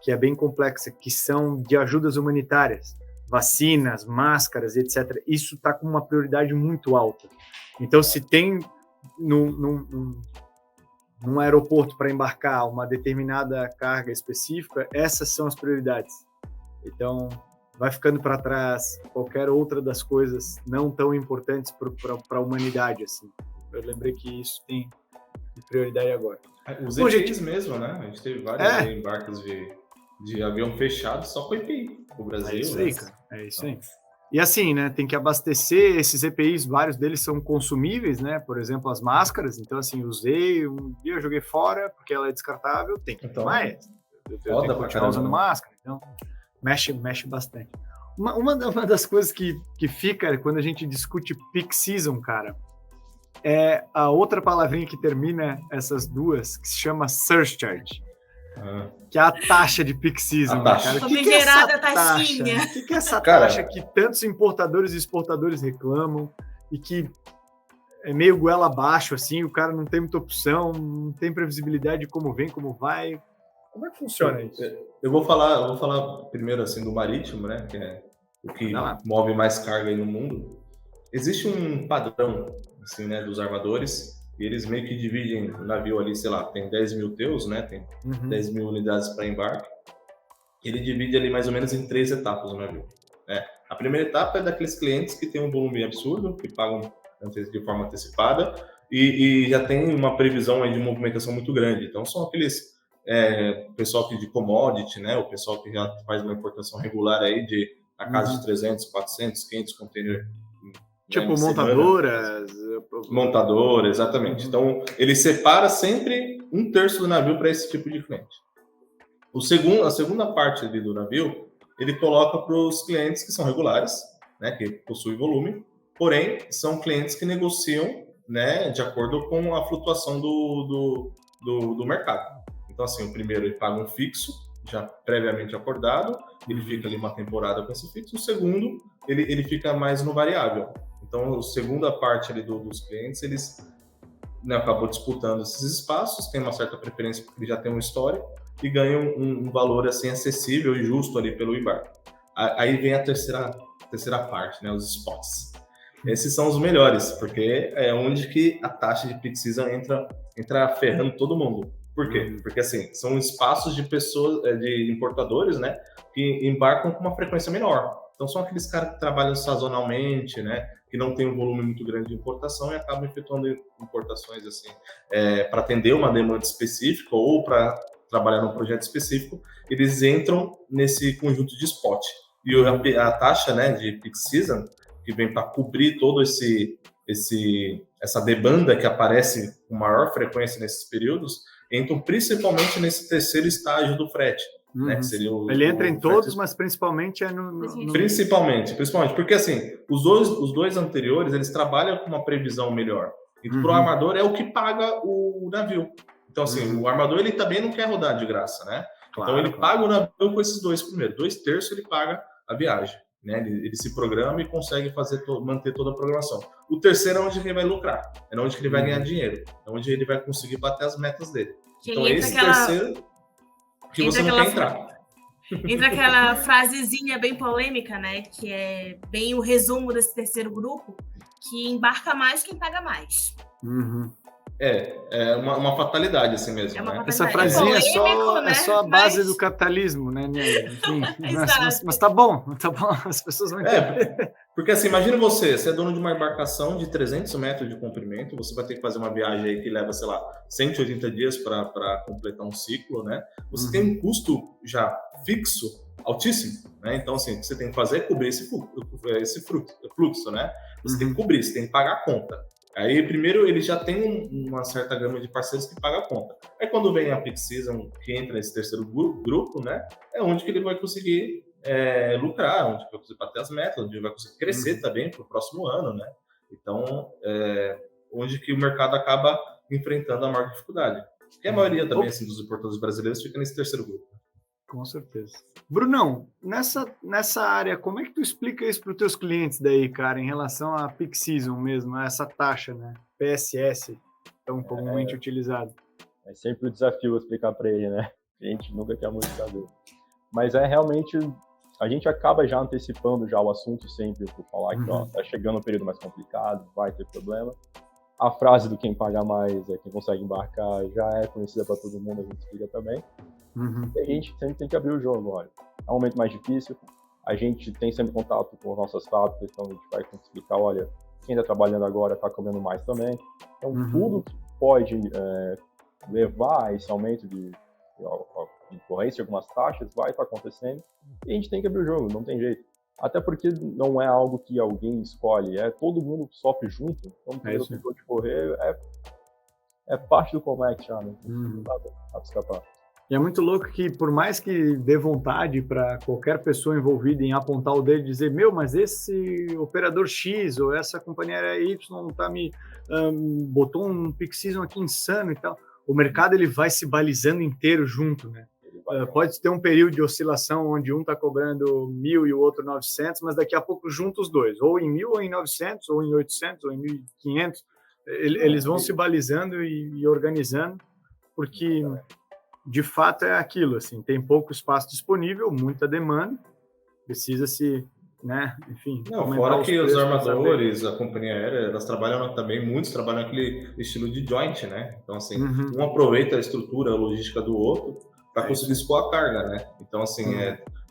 que é bem complexa, que são de ajudas humanitárias, vacinas, máscaras, etc. Isso está com uma prioridade muito alta. Então, se tem num aeroporto para embarcar uma determinada carga específica, essas são as prioridades. Então, vai ficando para trás qualquer outra das coisas não tão importantes para a humanidade, assim. Eu lembrei que isso tem prioridade agora. Os EPIs mesmo, né? A gente teve vários embarques de avião fechado só com EPI pro Brasil. É isso aí, cara. É isso aí. E assim, né? Tem que abastecer esses EPIs, vários deles são consumíveis, né? Por exemplo, as máscaras. Então, assim, usei, um dia eu joguei fora, porque ela é descartável, tem que ter mais. Eu tenho que continuar usando máscara, então mexe bastante. Uma das coisas que fica quando a gente discute peak season, cara, é a outra palavrinha que termina essas duas, que se chama surcharge. Que é a taxa de peak season, né, cara? O que é essa taxa? O que é essa taxa que tantos importadores e exportadores reclamam e que é meio goela abaixo, assim, o cara não tem muita opção, não tem previsibilidade de como vem, como vai. Como é que funciona isso? Eu vou falar primeiro assim do marítimo, né? Que é o que move mais carga aí no mundo. Existe um padrão, assim, né, dos armadores, e eles meio que dividem o navio ali, sei lá, tem 10 mil teus, né? Tem 10 mil unidades para embarque. Ele divide ali mais ou menos em 3 etapas o navio. Né? A primeira etapa é daqueles clientes que têm um volume absurdo, que pagam de forma antecipada e já tem uma previsão aí de movimentação muito grande. Então, são aqueles pessoal que de commodity, né? O pessoal que já faz uma importação regular aí de a casa de 300, 400, 500 container. Tipo montadoras. Montadora, exatamente. Então, ele separa sempre 1/3 do navio para esse tipo de cliente. A segunda parte ali do navio, ele coloca para os clientes que são regulares, né, que possuem volume, porém, são clientes que negociam, né, de acordo com a flutuação do mercado. Então, assim, o primeiro ele paga um fixo, já previamente acordado, ele fica ali uma temporada com esse fixo. O segundo, ele fica mais no variável. Então, a segunda parte ali dos clientes, eles, né, acabam disputando esses espaços, tem uma certa preferência porque ele já tem uma história e ganham um valor assim acessível e justo ali pelo embarque. Aí vem a terceira parte, né, os spots. Esses são os melhores, porque é onde que a taxa de peak season entra ferrando todo mundo. Por quê? Porque, assim, são espaços de pessoas, de importadores, né, que embarcam com uma frequência menor. Então, são aqueles caras que trabalham sazonalmente, né, que não tem um volume muito grande de importação e acabam efetuando importações, assim, para atender uma demanda específica ou para trabalhar num projeto específico, eles entram nesse conjunto de spot. E a taxa, né, de peak season, que vem para cobrir todo essa demanda que aparece com maior frequência nesses períodos, entram principalmente nesse terceiro estágio do frete. Né, que seria ele entra em todos, mas principalmente no... Principalmente, porque assim, os dois anteriores, eles trabalham com uma previsão melhor. E para o armador é o que paga o navio. Então, assim, o armador, ele também não quer rodar de graça, né? Claro, então, ele paga o navio com esses dois primeiro. 2/3 ele paga a viagem. Né? Ele se programa e consegue manter toda a programação. O terceiro é onde ele vai lucrar. É onde ele vai ganhar dinheiro. É onde ele vai conseguir bater as metas dele. Então, esse terceiro que você não quer entrar. Entra aquela frasezinha bem polêmica, né? Que é bem o resumo desse terceiro grupo, que embarca mais quem paga mais. É uma fatalidade assim mesmo, né? Essa frasinha é só a base do capitalismo, né? Enfim, mas tá bom, as pessoas vão entender. Porque assim, imagina você é dono de uma embarcação de 300 metros de comprimento, você vai ter que fazer uma viagem aí que leva, sei lá, 180 dias para completar um ciclo, né? Você tem um custo já fixo altíssimo, né? Então, assim, o que você tem que fazer é cobrir esse fluxo, né? Você tem que cobrir, você tem que pagar a conta. Aí, primeiro, ele já tem uma certa gama de parceiros que paga a conta. Aí, quando vem a peak season, que entra nesse terceiro grupo, né? É onde que ele vai conseguir lucrar, onde vai conseguir bater as metas, onde ele vai conseguir crescer também para o próximo ano, né? Então, onde que o mercado acaba enfrentando a maior dificuldade. E a maioria também assim, dos importadores brasileiros fica nesse terceiro grupo. Com certeza. Brunão, nessa área, como é que tu explica isso para os teus clientes daí, cara, em relação à peak season mesmo, a essa taxa, né? PSS, tão comumente utilizado. É sempre o desafio explicar para ele, né? A gente nunca quer muito saber. Mas realmente, a gente acaba já antecipando já o assunto sempre por falar que ó, tá chegando um período mais complicado, vai ter problema. A frase do quem paga mais é quem consegue embarcar já é conhecida para todo mundo, a gente explica também. E a gente sempre tem que abrir o jogo, olha. É um momento mais difícil, a gente tem sempre contato com nossas fábricas, então a gente vai explicar, olha, quem está trabalhando agora está comendo mais também. Então, tudo que pode levar a esse aumento de incorrência de algumas taxas vai estar acontecendo e a gente tem que abrir o jogo, não tem jeito. Até porque não é algo que alguém escolhe, todo mundo sofre junto, então o primeiro setor de correr é parte do Comex já, né? Não dá pra escapar. E é muito louco que, por mais que dê vontade para qualquer pessoa envolvida em apontar o dedo e dizer, mas esse operador X ou essa companhia aérea Y tá botou um peak season aqui insano e tal, o mercado ele vai se balizando inteiro junto, né? pode ter um período de oscilação onde um está cobrando 1.000 e o outro 900, mas daqui a pouco junta os dois, ou em 1.000, ou em 900, ou em 800, ou em 1.500. Eles vão se balizando e organizando, porque de fato é aquilo, assim, tem pouco espaço disponível, muita demanda, precisa-se, né, enfim... Não, fora que os armadores, a companhia aérea, elas trabalham também, muitos trabalham aquele estilo de joint, né? Então, assim, um aproveita a estrutura, a logística do outro para conseguir escoar a carga, né? Então, assim,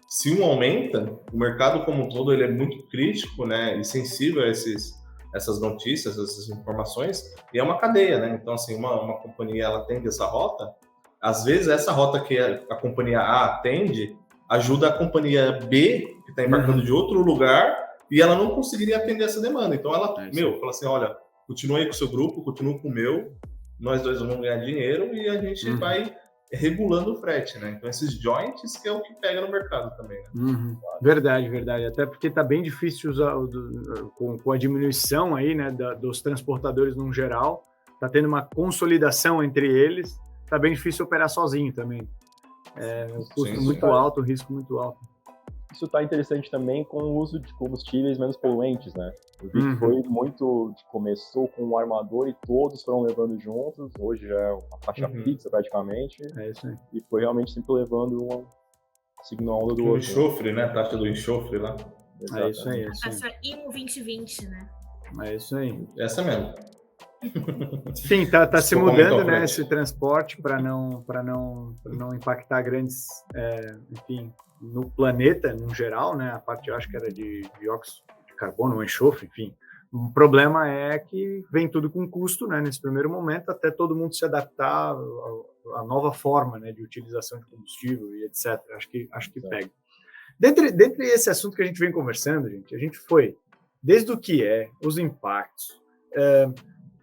se um aumenta, o mercado como um todo ele é muito crítico, né, e sensível a essas notícias, essas informações, e é uma cadeia, né? Então, assim, uma companhia, ela atende essa rota, às vezes essa rota que a companhia A atende ajuda a companhia B, que está embarcando de outro lugar, e ela não conseguiria atender essa demanda. Então, ela, fala assim, olha, continua aí com o seu grupo, continua com o meu, nós dois vamos ganhar dinheiro e a gente vai regulando o frete, né? Então, esses joints que é o que pega no mercado também, né? Verdade. Até porque está bem difícil usar, com a diminuição aí, né, dos transportadores no geral, está tendo uma consolidação entre eles, está bem difícil operar sozinho também. O custo muito alto, o risco muito alto. Isso está interessante também com o uso de combustíveis menos poluentes, né? Eu vi que foi muito... Começou com o armador e todos foram levando juntos. Hoje já é uma faixa fixa, praticamente. É isso aí. E foi realmente sempre levando seguindo a onda do outro. O enxofre, né? A taxa do enxofre lá. É isso aí. A taxa IMO 2020, né? É isso aí. Essa mesmo. Sim, tá se mudando, né, esse transporte para não impactar grandes, enfim, no planeta, no geral, né, a parte, eu acho que era de dióxido de carbono, ou enxofre, enfim. O problema é que vem tudo com custo, né, nesse primeiro momento, até todo mundo se adaptar à nova forma, né, de utilização de combustível e etc. Acho que pega. Dentre esse assunto que a gente vem conversando, gente, a gente foi desde o que os impactos,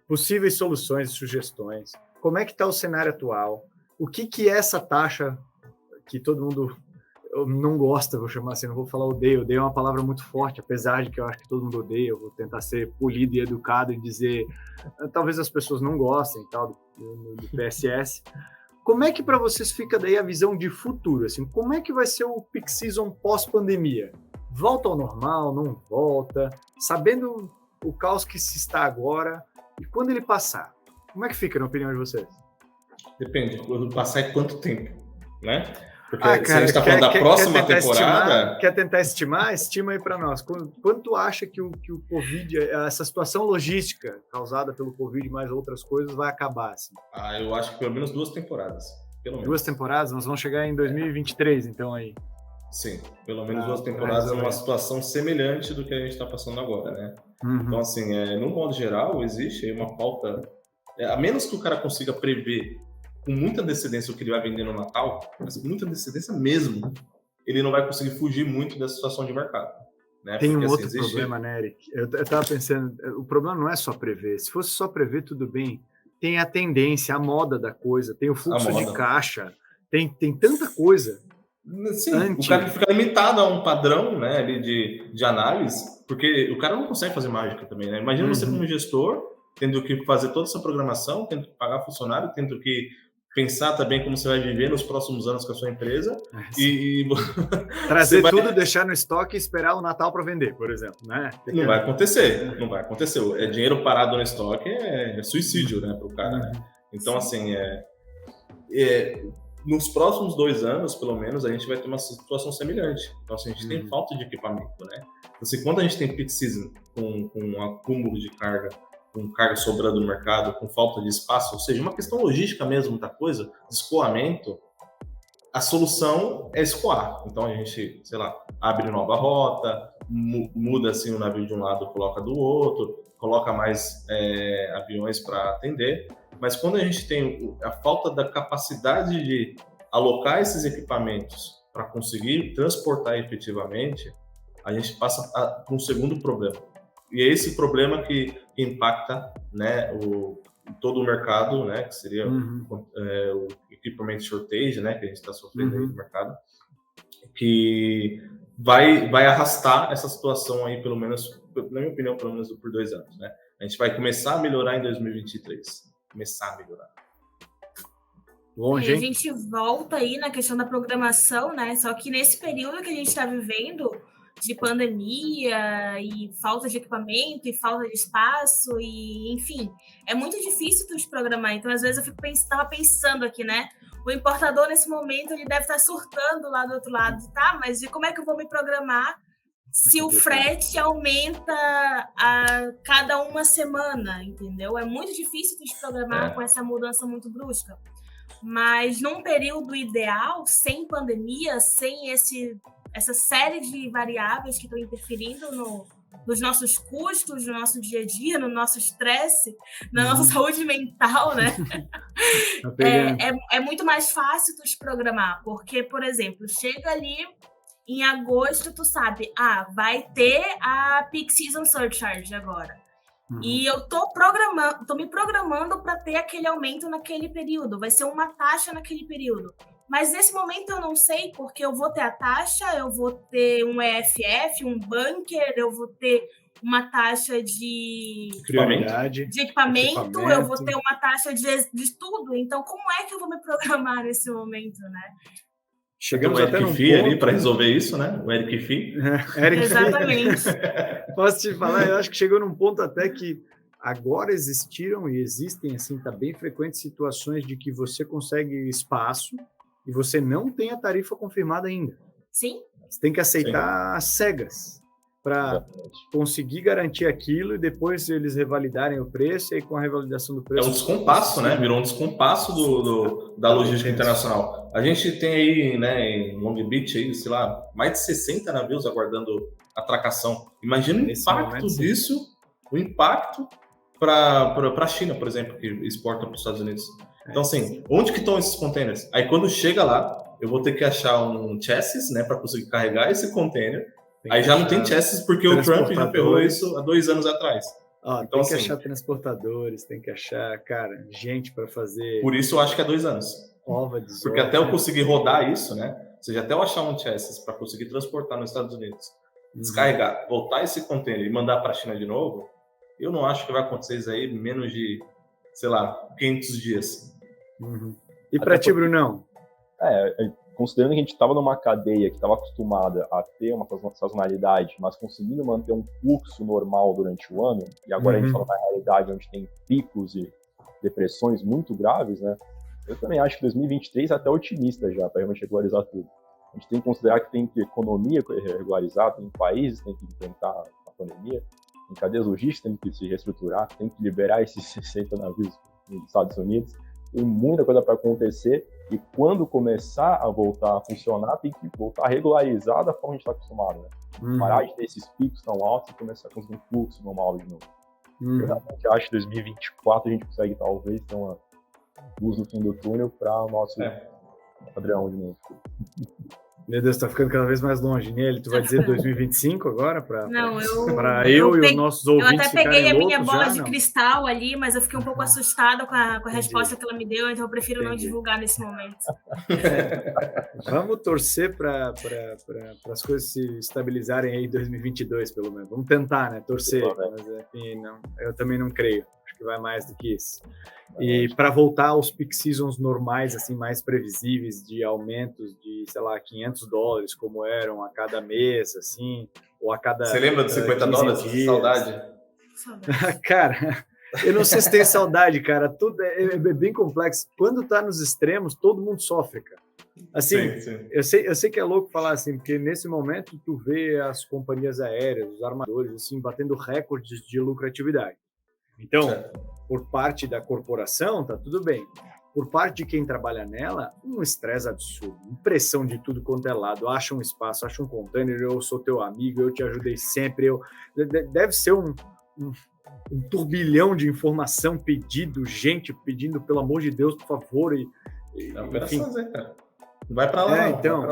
possíveis soluções e sugestões, como é que está o cenário atual, o que é essa taxa que todo mundo não gosta, vou chamar assim, não vou falar odeio é uma palavra muito forte, apesar de que eu acho que todo mundo odeia, eu vou tentar ser polido e educado e dizer, talvez as pessoas não gostem tal, do PSS. Como é que para vocês fica daí a visão de futuro? Assim, como é que vai ser o peak season pós-pandemia? Volta ao normal, não volta? Sabendo o caos que se está agora, e quando ele passar, como é que fica, na opinião de vocês? Depende, quando passar é quanto tempo, né? Porque cara, se a gente está falando da próxima temporada... Quer tentar estimar? Estima aí para nós. Quanto acha que o Covid, essa situação logística causada pelo Covid mais outras coisas, vai acabar? Assim? Eu acho que pelo menos 2 temporadas. Pelo menos. 2 temporadas? Nós vamos chegar em 2023, então, aí. Sim, pelo menos 2 temporadas numa situação semelhante do que a gente está passando agora, né? Então, assim, no modo geral, existe uma falta... a menos que o cara consiga prever com muita antecedência o que ele vai vender no Natal, mas muita antecedência mesmo, ele não vai conseguir fugir muito dessa situação de mercado. Né? Tem um outro problema, né, Eric? Eu estava pensando, o problema não é só prever. Se fosse só prever, tudo bem. Tem a tendência, a moda da coisa, tem o fluxo de caixa, tem tanta coisa. Sim, o cara fica limitado a um padrão, né, ali de análise, porque o cara não consegue fazer mágica também, né? Imagina você como gestor, tendo que fazer toda essa programação, tendo que pagar funcionário, tendo que pensar também como você vai viver nos próximos anos com a sua empresa e trazer tudo, deixar no estoque e esperar o Natal para vender, por exemplo, né? Não vai acontecer. É dinheiro parado no estoque, é suicídio, né, para o cara, né? Então, assim, nos próximos 2 anos, pelo menos, a gente vai ter uma situação semelhante. Então, assim, a gente tem falta de equipamento, né? Então, assim, quando a gente tem peak season com um acúmulo de carga, com carga sobrando no mercado, com falta de espaço, ou seja, uma questão logística mesmo da coisa, de escoamento, a solução é escoar. Então, a gente, sei lá, abre nova rota, muda assim o navio de um lado, coloca do outro, coloca mais aviões para atender. Mas quando a gente tem a falta da capacidade de alocar esses equipamentos para conseguir transportar efetivamente, a gente passa por um segundo problema. E é esse problema que impacta, né, todo o mercado, né, que seria o equipamento shortage, né, que a gente está sofrendo aí no mercado, que vai arrastar essa situação aí, pelo menos, na minha opinião, pelo menos por 2 anos, né? A gente vai começar a melhorar em 2023. Começar a melhorar. Longe, A hein? gente volta aí na questão da programação, né? Só que nesse período que a gente está vivendo, de pandemia e falta de equipamento e falta de espaço e, enfim, é muito difícil tu te programar. Então, às vezes, estava pensando aqui, né? O importador, nesse momento, ele deve estar surtando lá do outro lado. Tá, mas e como é que eu vou me programar se o frete aumenta a cada uma semana, entendeu? É muito difícil tu te programar com essa mudança muito brusca. Mas num período ideal, sem pandemia, sem essa série de variáveis que estão interferindo nos nossos custos, no nosso dia a dia, no nosso estresse, na nossa saúde mental, né? É muito mais fácil tu te programar, porque, por exemplo, chega ali em agosto, tu sabe, vai ter a Peak Season Surcharge agora. E eu tô me programando para ter aquele aumento naquele período. Vai ser uma taxa naquele período. Mas nesse momento eu não sei, porque eu vou ter a taxa, eu vou ter um EFF, um bunker, eu vou ter uma taxa de equipamento, eu vou ter uma taxa de tudo. Então, como é que eu vou me programar nesse momento, né? Chegamos até num ponto ali para resolver isso, né? O Eric Fee. Exatamente. Posso te falar, eu acho que chegou num ponto até que agora existiram e existem, assim, tá bem frequentes situações de que você consegue espaço e você não tem a tarifa confirmada ainda. Sim. Você tem que aceitar às cegas para conseguir garantir aquilo e depois eles revalidarem o preço e com a revalidação do preço... É um descompasso, né? Virou um descompasso da logística internacional. A gente tem aí, né, em Long Beach, aí, sei lá, mais de 60 navios aguardando atracação. Imagina o impacto disso, o impacto para a China, por exemplo, que exporta para os Estados Unidos. Então, assim, onde que estão esses containers? Aí, quando chega lá, eu vou ter que achar um chassis, né, para conseguir carregar esse container. Aí já não tem chassis porque o Trump já ferrou isso há 2 anos atrás. Então, tem que achar transportadores, tem que achar, cara, gente para fazer... Por isso eu acho que é 2 anos. Porque até eu conseguir rodar isso, né? Ou seja, até eu achar um chassis para conseguir transportar nos Estados Unidos, descarregar, voltar esse container e mandar para a China de novo, eu não acho que vai acontecer isso aí em menos de, sei lá, 500 dias. E para ti, Brunão? Considerando que a gente estava numa cadeia que estava acostumada a ter uma sazonalidade, mas conseguindo manter um fluxo normal durante o ano, e agora a gente está numa realidade onde tem picos e depressões muito graves, né? Eu também acho que 2023 é até otimista já, para realmente regularizar tudo. A gente tem que considerar que tem que economia regularizar, tem países que tem que enfrentar a pandemia, tem cadeias logísticas tem que se reestruturar, tem que liberar esses 60 navios nos Estados Unidos, tem muita coisa para acontecer. E quando começar a voltar a funcionar, tem que voltar a regularizar da forma que a gente está acostumado, né? Parar de ter esses picos tão altos e começar a conseguir um fluxo normal de novo. Eu realmente acho que 2024 a gente consegue talvez ter uma luz no fim do túnel para o nosso padrão de novo. Meu Deus, tá ficando cada vez mais longe nele. Tu vai dizer 2025 agora? Não, eu e os nossos ouvintes. Eu até peguei a minha bola já, de cristal ali, mas eu fiquei um pouco assustada com a resposta que ela me deu, então eu prefiro não divulgar nesse momento. Vamos torcer para as coisas se estabilizarem aí em 2022, pelo menos. Vamos tentar, né? Torcer. Mas, enfim, não, eu também não creio. Acho que vai mais do que isso. E para voltar aos peak seasons normais, assim, mais previsíveis, de aumentos de, sei lá, $500, como eram a cada mês, assim, ou a cada... Você lembra dos $50? Dias. Saudade. Cara, eu não sei se tem saudade, cara. Tudo é bem complexo. Quando tá nos extremos, todo mundo sofre, cara. Assim, sim. Eu sei que é louco falar assim, porque nesse momento tu vê as companhias aéreas, os armadores, assim, batendo recordes de lucratividade. Então, por parte da corporação, tá tudo bem. Por parte de quem trabalha nela, um estresse absurdo, impressão de tudo quanto é lado. Acha um espaço, acha um container, eu sou teu amigo, eu te ajudei sempre. Deve ser um turbilhão de informação pedido, gente pedindo, pelo amor de Deus, por favor. Enfim. Vai para lá. Então,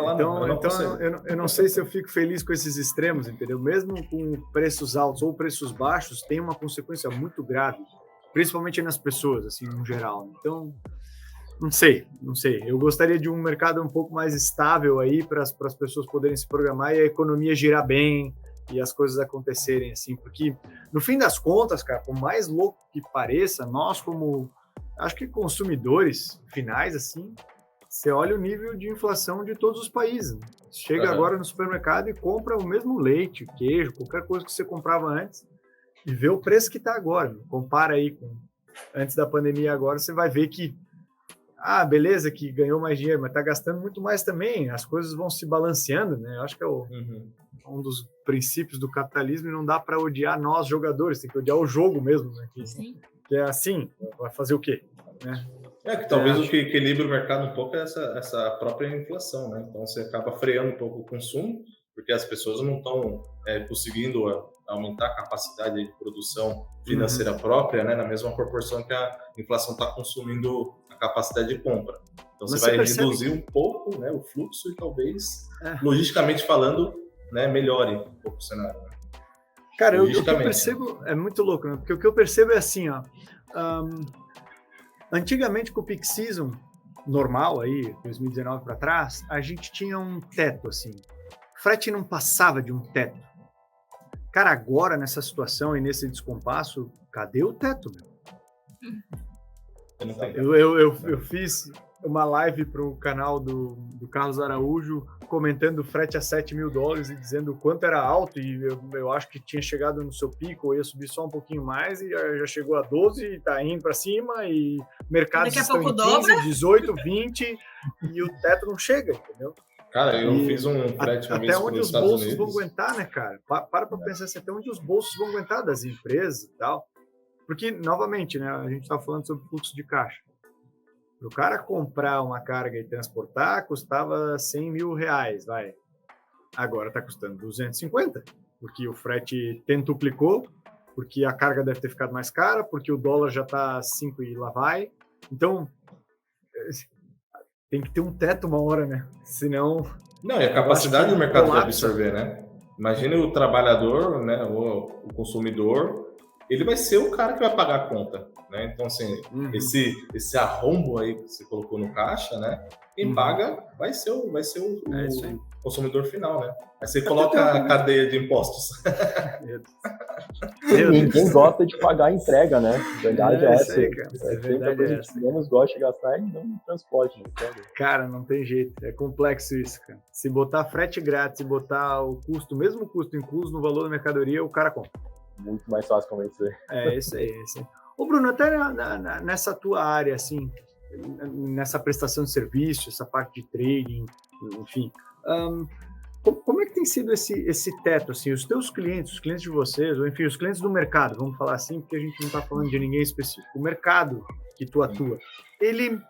eu não sei se eu fico feliz com esses extremos, entendeu? Mesmo com preços altos ou preços baixos, tem uma consequência muito grave, principalmente nas pessoas, assim, no geral. Então, não sei. Eu gostaria de um mercado um pouco mais estável aí para as pessoas poderem se programar e a economia girar bem e as coisas acontecerem assim, porque no fim das contas, cara, por mais louco que pareça, nós como acho que consumidores finais, assim, você olha o nível de inflação de todos os países. Né? Chega agora no supermercado e compra o mesmo leite, queijo, qualquer coisa que você comprava antes e vê o preço que está agora. Compara aí com antes da pandemia agora, você vai ver que beleza, que ganhou mais dinheiro, mas está gastando muito mais também. As coisas vão se balanceando, né? Eu acho que é um dos princípios do capitalismo e não dá para odiar nós jogadores, tem que odiar o jogo mesmo, né? Que é assim, vai fazer o quê? Né? Que talvez o que equilibre o mercado um pouco é essa própria inflação, né? Então você acaba freando um pouco o consumo, porque as pessoas não estão conseguindo aumentar a capacidade de produção financeira própria, né? Na mesma proporção que a inflação está consumindo a capacidade de compra. Então você vai reduzir um pouco, né, o fluxo e talvez, logisticamente falando, né, melhore um pouco o cenário. Né? Cara, o que eu percebo é muito louco, né? Porque o que eu percebo é assim, antigamente com o peak season normal aí, 2019 para trás, a gente tinha um teto assim. O frete não passava de um teto. Cara, agora nessa situação e nesse descompasso, cadê o teto, meu? Eu fiz uma live para o canal do Carlos Araújo comentando o frete a $7.000 e dizendo o quanto era alto, e eu acho que tinha chegado no seu pico, ou ia subir só um pouquinho mais, e já chegou a 12, e tá indo para cima, e mercados estão em 15, 18, 20, e o teto não chega, entendeu? Cara, eu fiz um frete uma vez até onde os bolsos Unidos. vão aguentar, né, cara? Para pensar assim, até onde os bolsos vão aguentar das empresas e tal. Porque, novamente, né, a gente está falando sobre fluxo de caixa. Para o cara comprar uma carga e transportar, custava R$100 mil, vai. Agora está custando 250, porque o frete tentuplicou, porque a carga deve ter ficado mais cara, porque o dólar já está 5 e lá vai. Então, tem que ter um teto uma hora, né? Senão... Não, e a capacidade do mercado de absorver, né? Imagine o trabalhador, né, o consumidor, ele vai ser o cara que vai pagar a conta, né? Então, assim, esse arrombo aí que você colocou no caixa, né? Quem paga vai ser o consumidor final, né? Aí você coloca a cadeia de impostos. Ninguém gosta de pagar a entrega, né? A verdade é essa. Aí, cara. A verdade é essa. Menos gosta de gastar no transporte. Cara, não tem jeito. É complexo isso, cara. Se botar frete grátis, se botar o custo, o mesmo custo incluso no valor da mercadoria, o cara compra. Muito mais fácil convencer. Isso aí. Ô, Bruno, até nessa tua área, assim, nessa prestação de serviço, essa parte de trading, enfim, como é que tem sido esse teto, assim, os teus clientes, os clientes de vocês, ou enfim, os clientes do mercado, vamos falar assim, porque a gente não está falando de ninguém específico, o mercado que tu atua, ele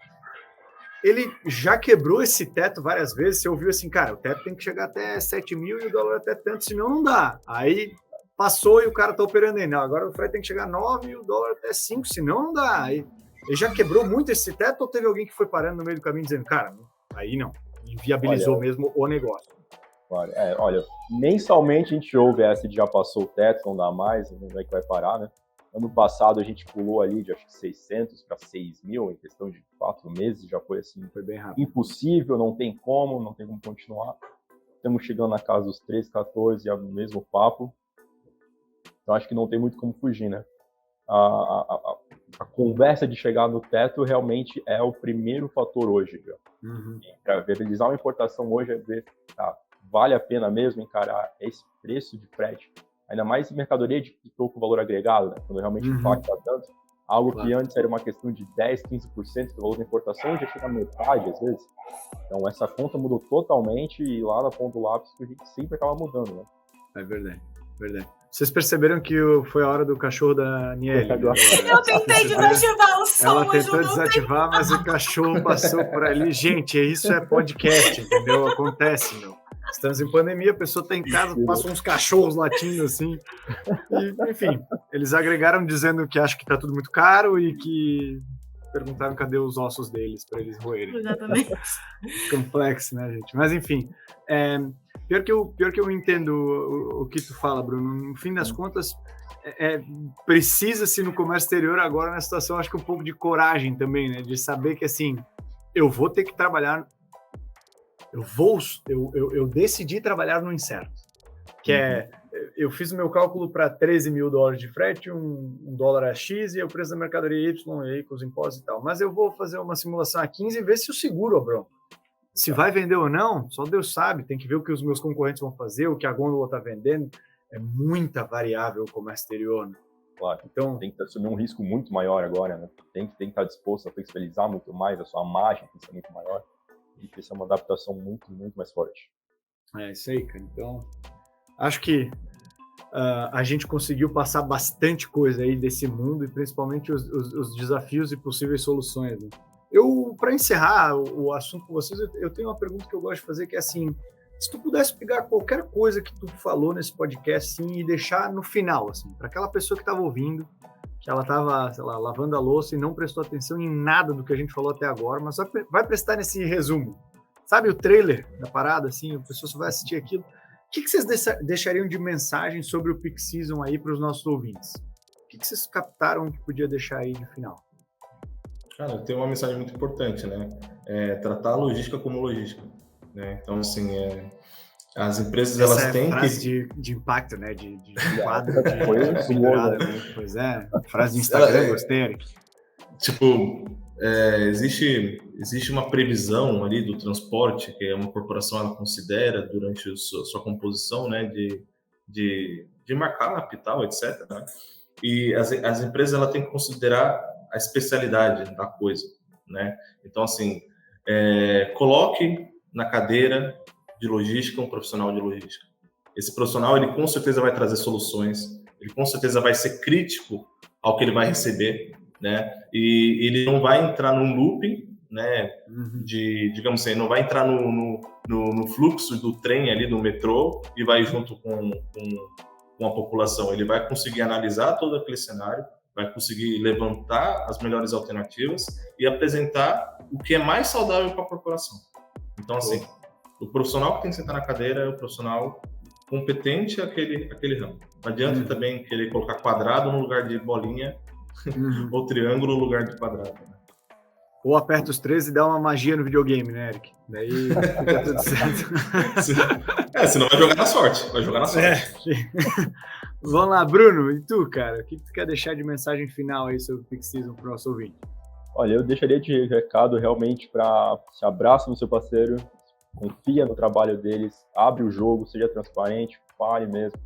já quebrou esse teto várias vezes, você ouviu assim, cara, o teto tem que chegar até 7 mil e o dólar até tanto, senão não dá, aí passou e o cara tá operando aí, não, agora o frete tem que chegar a 9 e o dólar até 5, senão não dá, aí ele já quebrou muito esse teto ou teve alguém que foi parando no meio do caminho dizendo, cara, aí não, inviabilizou mesmo o negócio? Olha, mensalmente a gente ouve essa de já passou o teto, não dá mais, não é que vai parar, né? Ano passado a gente pulou ali de acho que 600 para 6 mil em questão de 4 meses, já foi assim, foi bem rápido. Impossível, não tem como continuar. Estamos chegando na casa dos 13, 14, é o mesmo papo. Então acho que não tem muito como fugir, né? A conversa de chegar no teto realmente é o primeiro fator hoje. Para viabilizar uma importação hoje é ver, vale a pena mesmo encarar esse preço de frete, ainda mais em mercadoria de pouco valor agregado, né? Quando realmente impacta tanto, algo que antes era uma questão de 10, 15% do valor da importação, já chega a metade às vezes. Então essa conta mudou totalmente e lá na ponta do lápis a gente sempre acaba mudando, né? É verdade. Vocês perceberam que foi a hora do cachorro da Niele? Eu tentei desativar o som. Ela tentou desativar, mas o cachorro passou por ali. Gente, isso é podcast, entendeu? Acontece, meu. Estamos em pandemia, a pessoa está em casa, passa uns cachorros latindo assim. E, enfim, eles agregaram dizendo que acham que está tudo muito caro e que perguntaram cadê os ossos deles para eles roerem. Exatamente. Complexo, né, gente? Mas, enfim, pior que eu entendo o que tu fala, Bruno. No fim das contas, precisa-se no comércio exterior agora, na situação, acho que um pouco de coragem também, né? De saber que, assim, eu vou ter que trabalhar... Eu decidi trabalhar no incerto, que eu fiz o meu cálculo para $13 mil de frete, um dólar a X e o preço da mercadoria Y, e aí com os impostos e tal. Mas eu vou fazer uma simulação a 15 e ver se o seguro, bronco. Se vai vender ou não, só Deus sabe. Tem que ver o que os meus concorrentes vão fazer, o que a Gôndola está vendendo. É muita variável o comércio exterior, né? Claro, então tem que assumir um risco muito maior agora, né? Tem que estar disposto a flexibilizar muito mais, a sua margem tem que ser muito maior. E tem que ser uma adaptação muito, muito mais forte. É isso aí, cara. Então, acho que a gente conseguiu passar bastante coisa aí desse mundo e principalmente os desafios e possíveis soluções, né? Para encerrar o assunto com vocês, eu tenho uma pergunta que eu gosto de fazer, que é assim, se tu pudesse pegar qualquer coisa que tu falou nesse podcast assim, e deixar no final, assim, para aquela pessoa que estava ouvindo, que ela estava, sei lá, lavando a louça e não prestou atenção em nada do que a gente falou até agora, mas vai prestar nesse resumo. Sabe o trailer da parada, assim, a pessoa só vai assistir aquilo. O que vocês deixariam de mensagem sobre o Peak Season aí para os nossos ouvintes? O que vocês captaram que podia deixar aí no final? Cara, tem uma mensagem muito importante, né? Tratar a logística como logística, né? Então, assim, as empresas, essa elas têm frase de impacto, né? De quadro, Foi pendurada, né? Pois é, frase de Instagram, gostei, Eric. Tipo, existe uma previsão ali do transporte, que uma corporação ela considera durante sua composição, né? De markup e tal, etc., né? E as empresas ela têm que considerar a especialidade da coisa, né? Então, assim, coloque na cadeira de logística um profissional de logística. Esse profissional, ele com certeza vai trazer soluções, ele com certeza vai ser crítico ao que ele vai receber, né? E ele não vai entrar num looping, né? Digamos assim, não vai entrar no fluxo do trem ali, do metrô, e vai junto com a população. Ele vai conseguir analisar todo aquele cenário, vai conseguir levantar as melhores alternativas e apresentar o que é mais saudável para a corporação. Então, assim, o profissional que tem que sentar na cadeira é o profissional competente àquele ramo. Não adianta também querer colocar quadrado no lugar de bolinha ou triângulo no lugar de quadrado, né? Ou aperta os 13 e dá uma magia no videogame, né, Eric? Daí fica tudo certo. Senão vai jogar na sorte. Vai jogar na sorte. Vamos lá, Bruno, e tu, cara? O que tu quer deixar de mensagem final aí sobre o Peak Season para o nosso ouvinte? Olha, eu deixaria de recado realmente para se abraça no seu parceiro, confia no trabalho deles, abre o jogo, seja transparente, fale mesmo,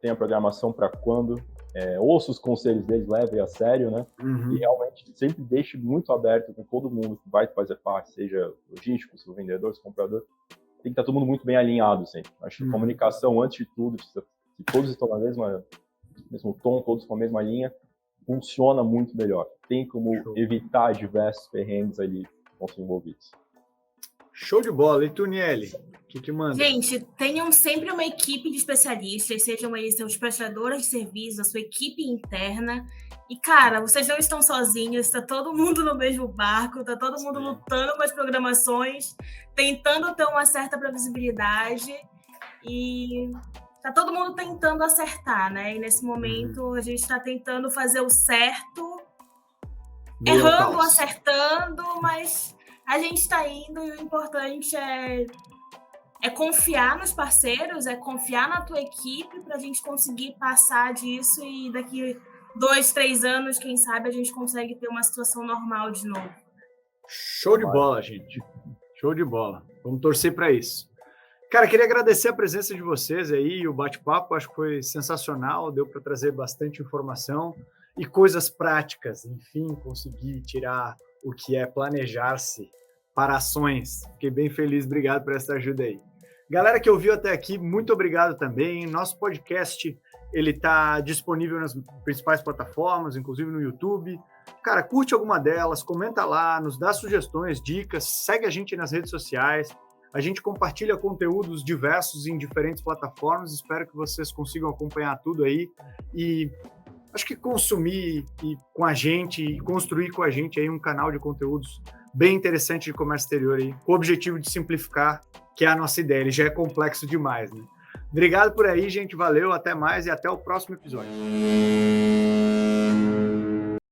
tenha programação para quando, ouça os conselhos deles, leve a sério, né? E realmente sempre deixe muito aberto com todo mundo que vai fazer parte, seja logístico, seja vendedor, seja comprador, tem que estar todo mundo muito bem alinhado sempre. Acho que comunicação, antes de tudo, se todos estão na mesmo tom, todos com a mesma linha, funciona muito melhor. Tem como evitar diversos perrengues ali que vão ser envolvidos. Show de bola. E tu, Niele? O que manda? Gente, tenham sempre uma equipe de especialistas, sejam eles seus prestadores de serviços, a sua equipe interna. E, cara, vocês não estão sozinhos, está todo mundo no mesmo barco, está todo mundo lutando com as programações, tentando ter uma certa previsibilidade e tá todo mundo tentando acertar, né? E nesse momento a gente está tentando fazer o certo, errando, acertando, mas a gente está indo e o importante é confiar nos parceiros, é confiar na tua equipe para a gente conseguir passar disso e daqui 2, 3 anos, quem sabe, a gente consegue ter uma situação normal de novo. Show de bola, gente. Show de bola. Vamos torcer para isso. Cara, queria agradecer a presença de vocês aí, o bate-papo, acho que foi sensacional, deu para trazer bastante informação e coisas práticas, enfim, conseguir tirar o que é planejar-se para ações. Fiquei bem feliz, obrigado por essa ajuda aí. Galera que ouviu até aqui, muito obrigado também. Nosso podcast, ele está disponível nas principais plataformas, inclusive no YouTube. Cara, curte alguma delas, comenta lá, nos dá sugestões, dicas, segue a gente nas redes sociais. A gente compartilha conteúdos diversos em diferentes plataformas. Espero que vocês consigam acompanhar tudo aí e acho que consumir com a gente e construir com a gente aí um canal de conteúdos bem interessante de comércio exterior aí, com o objetivo de simplificar, que é a nossa ideia. Ele já é complexo demais, né? Obrigado por aí, gente. Valeu, até mais e até o próximo episódio.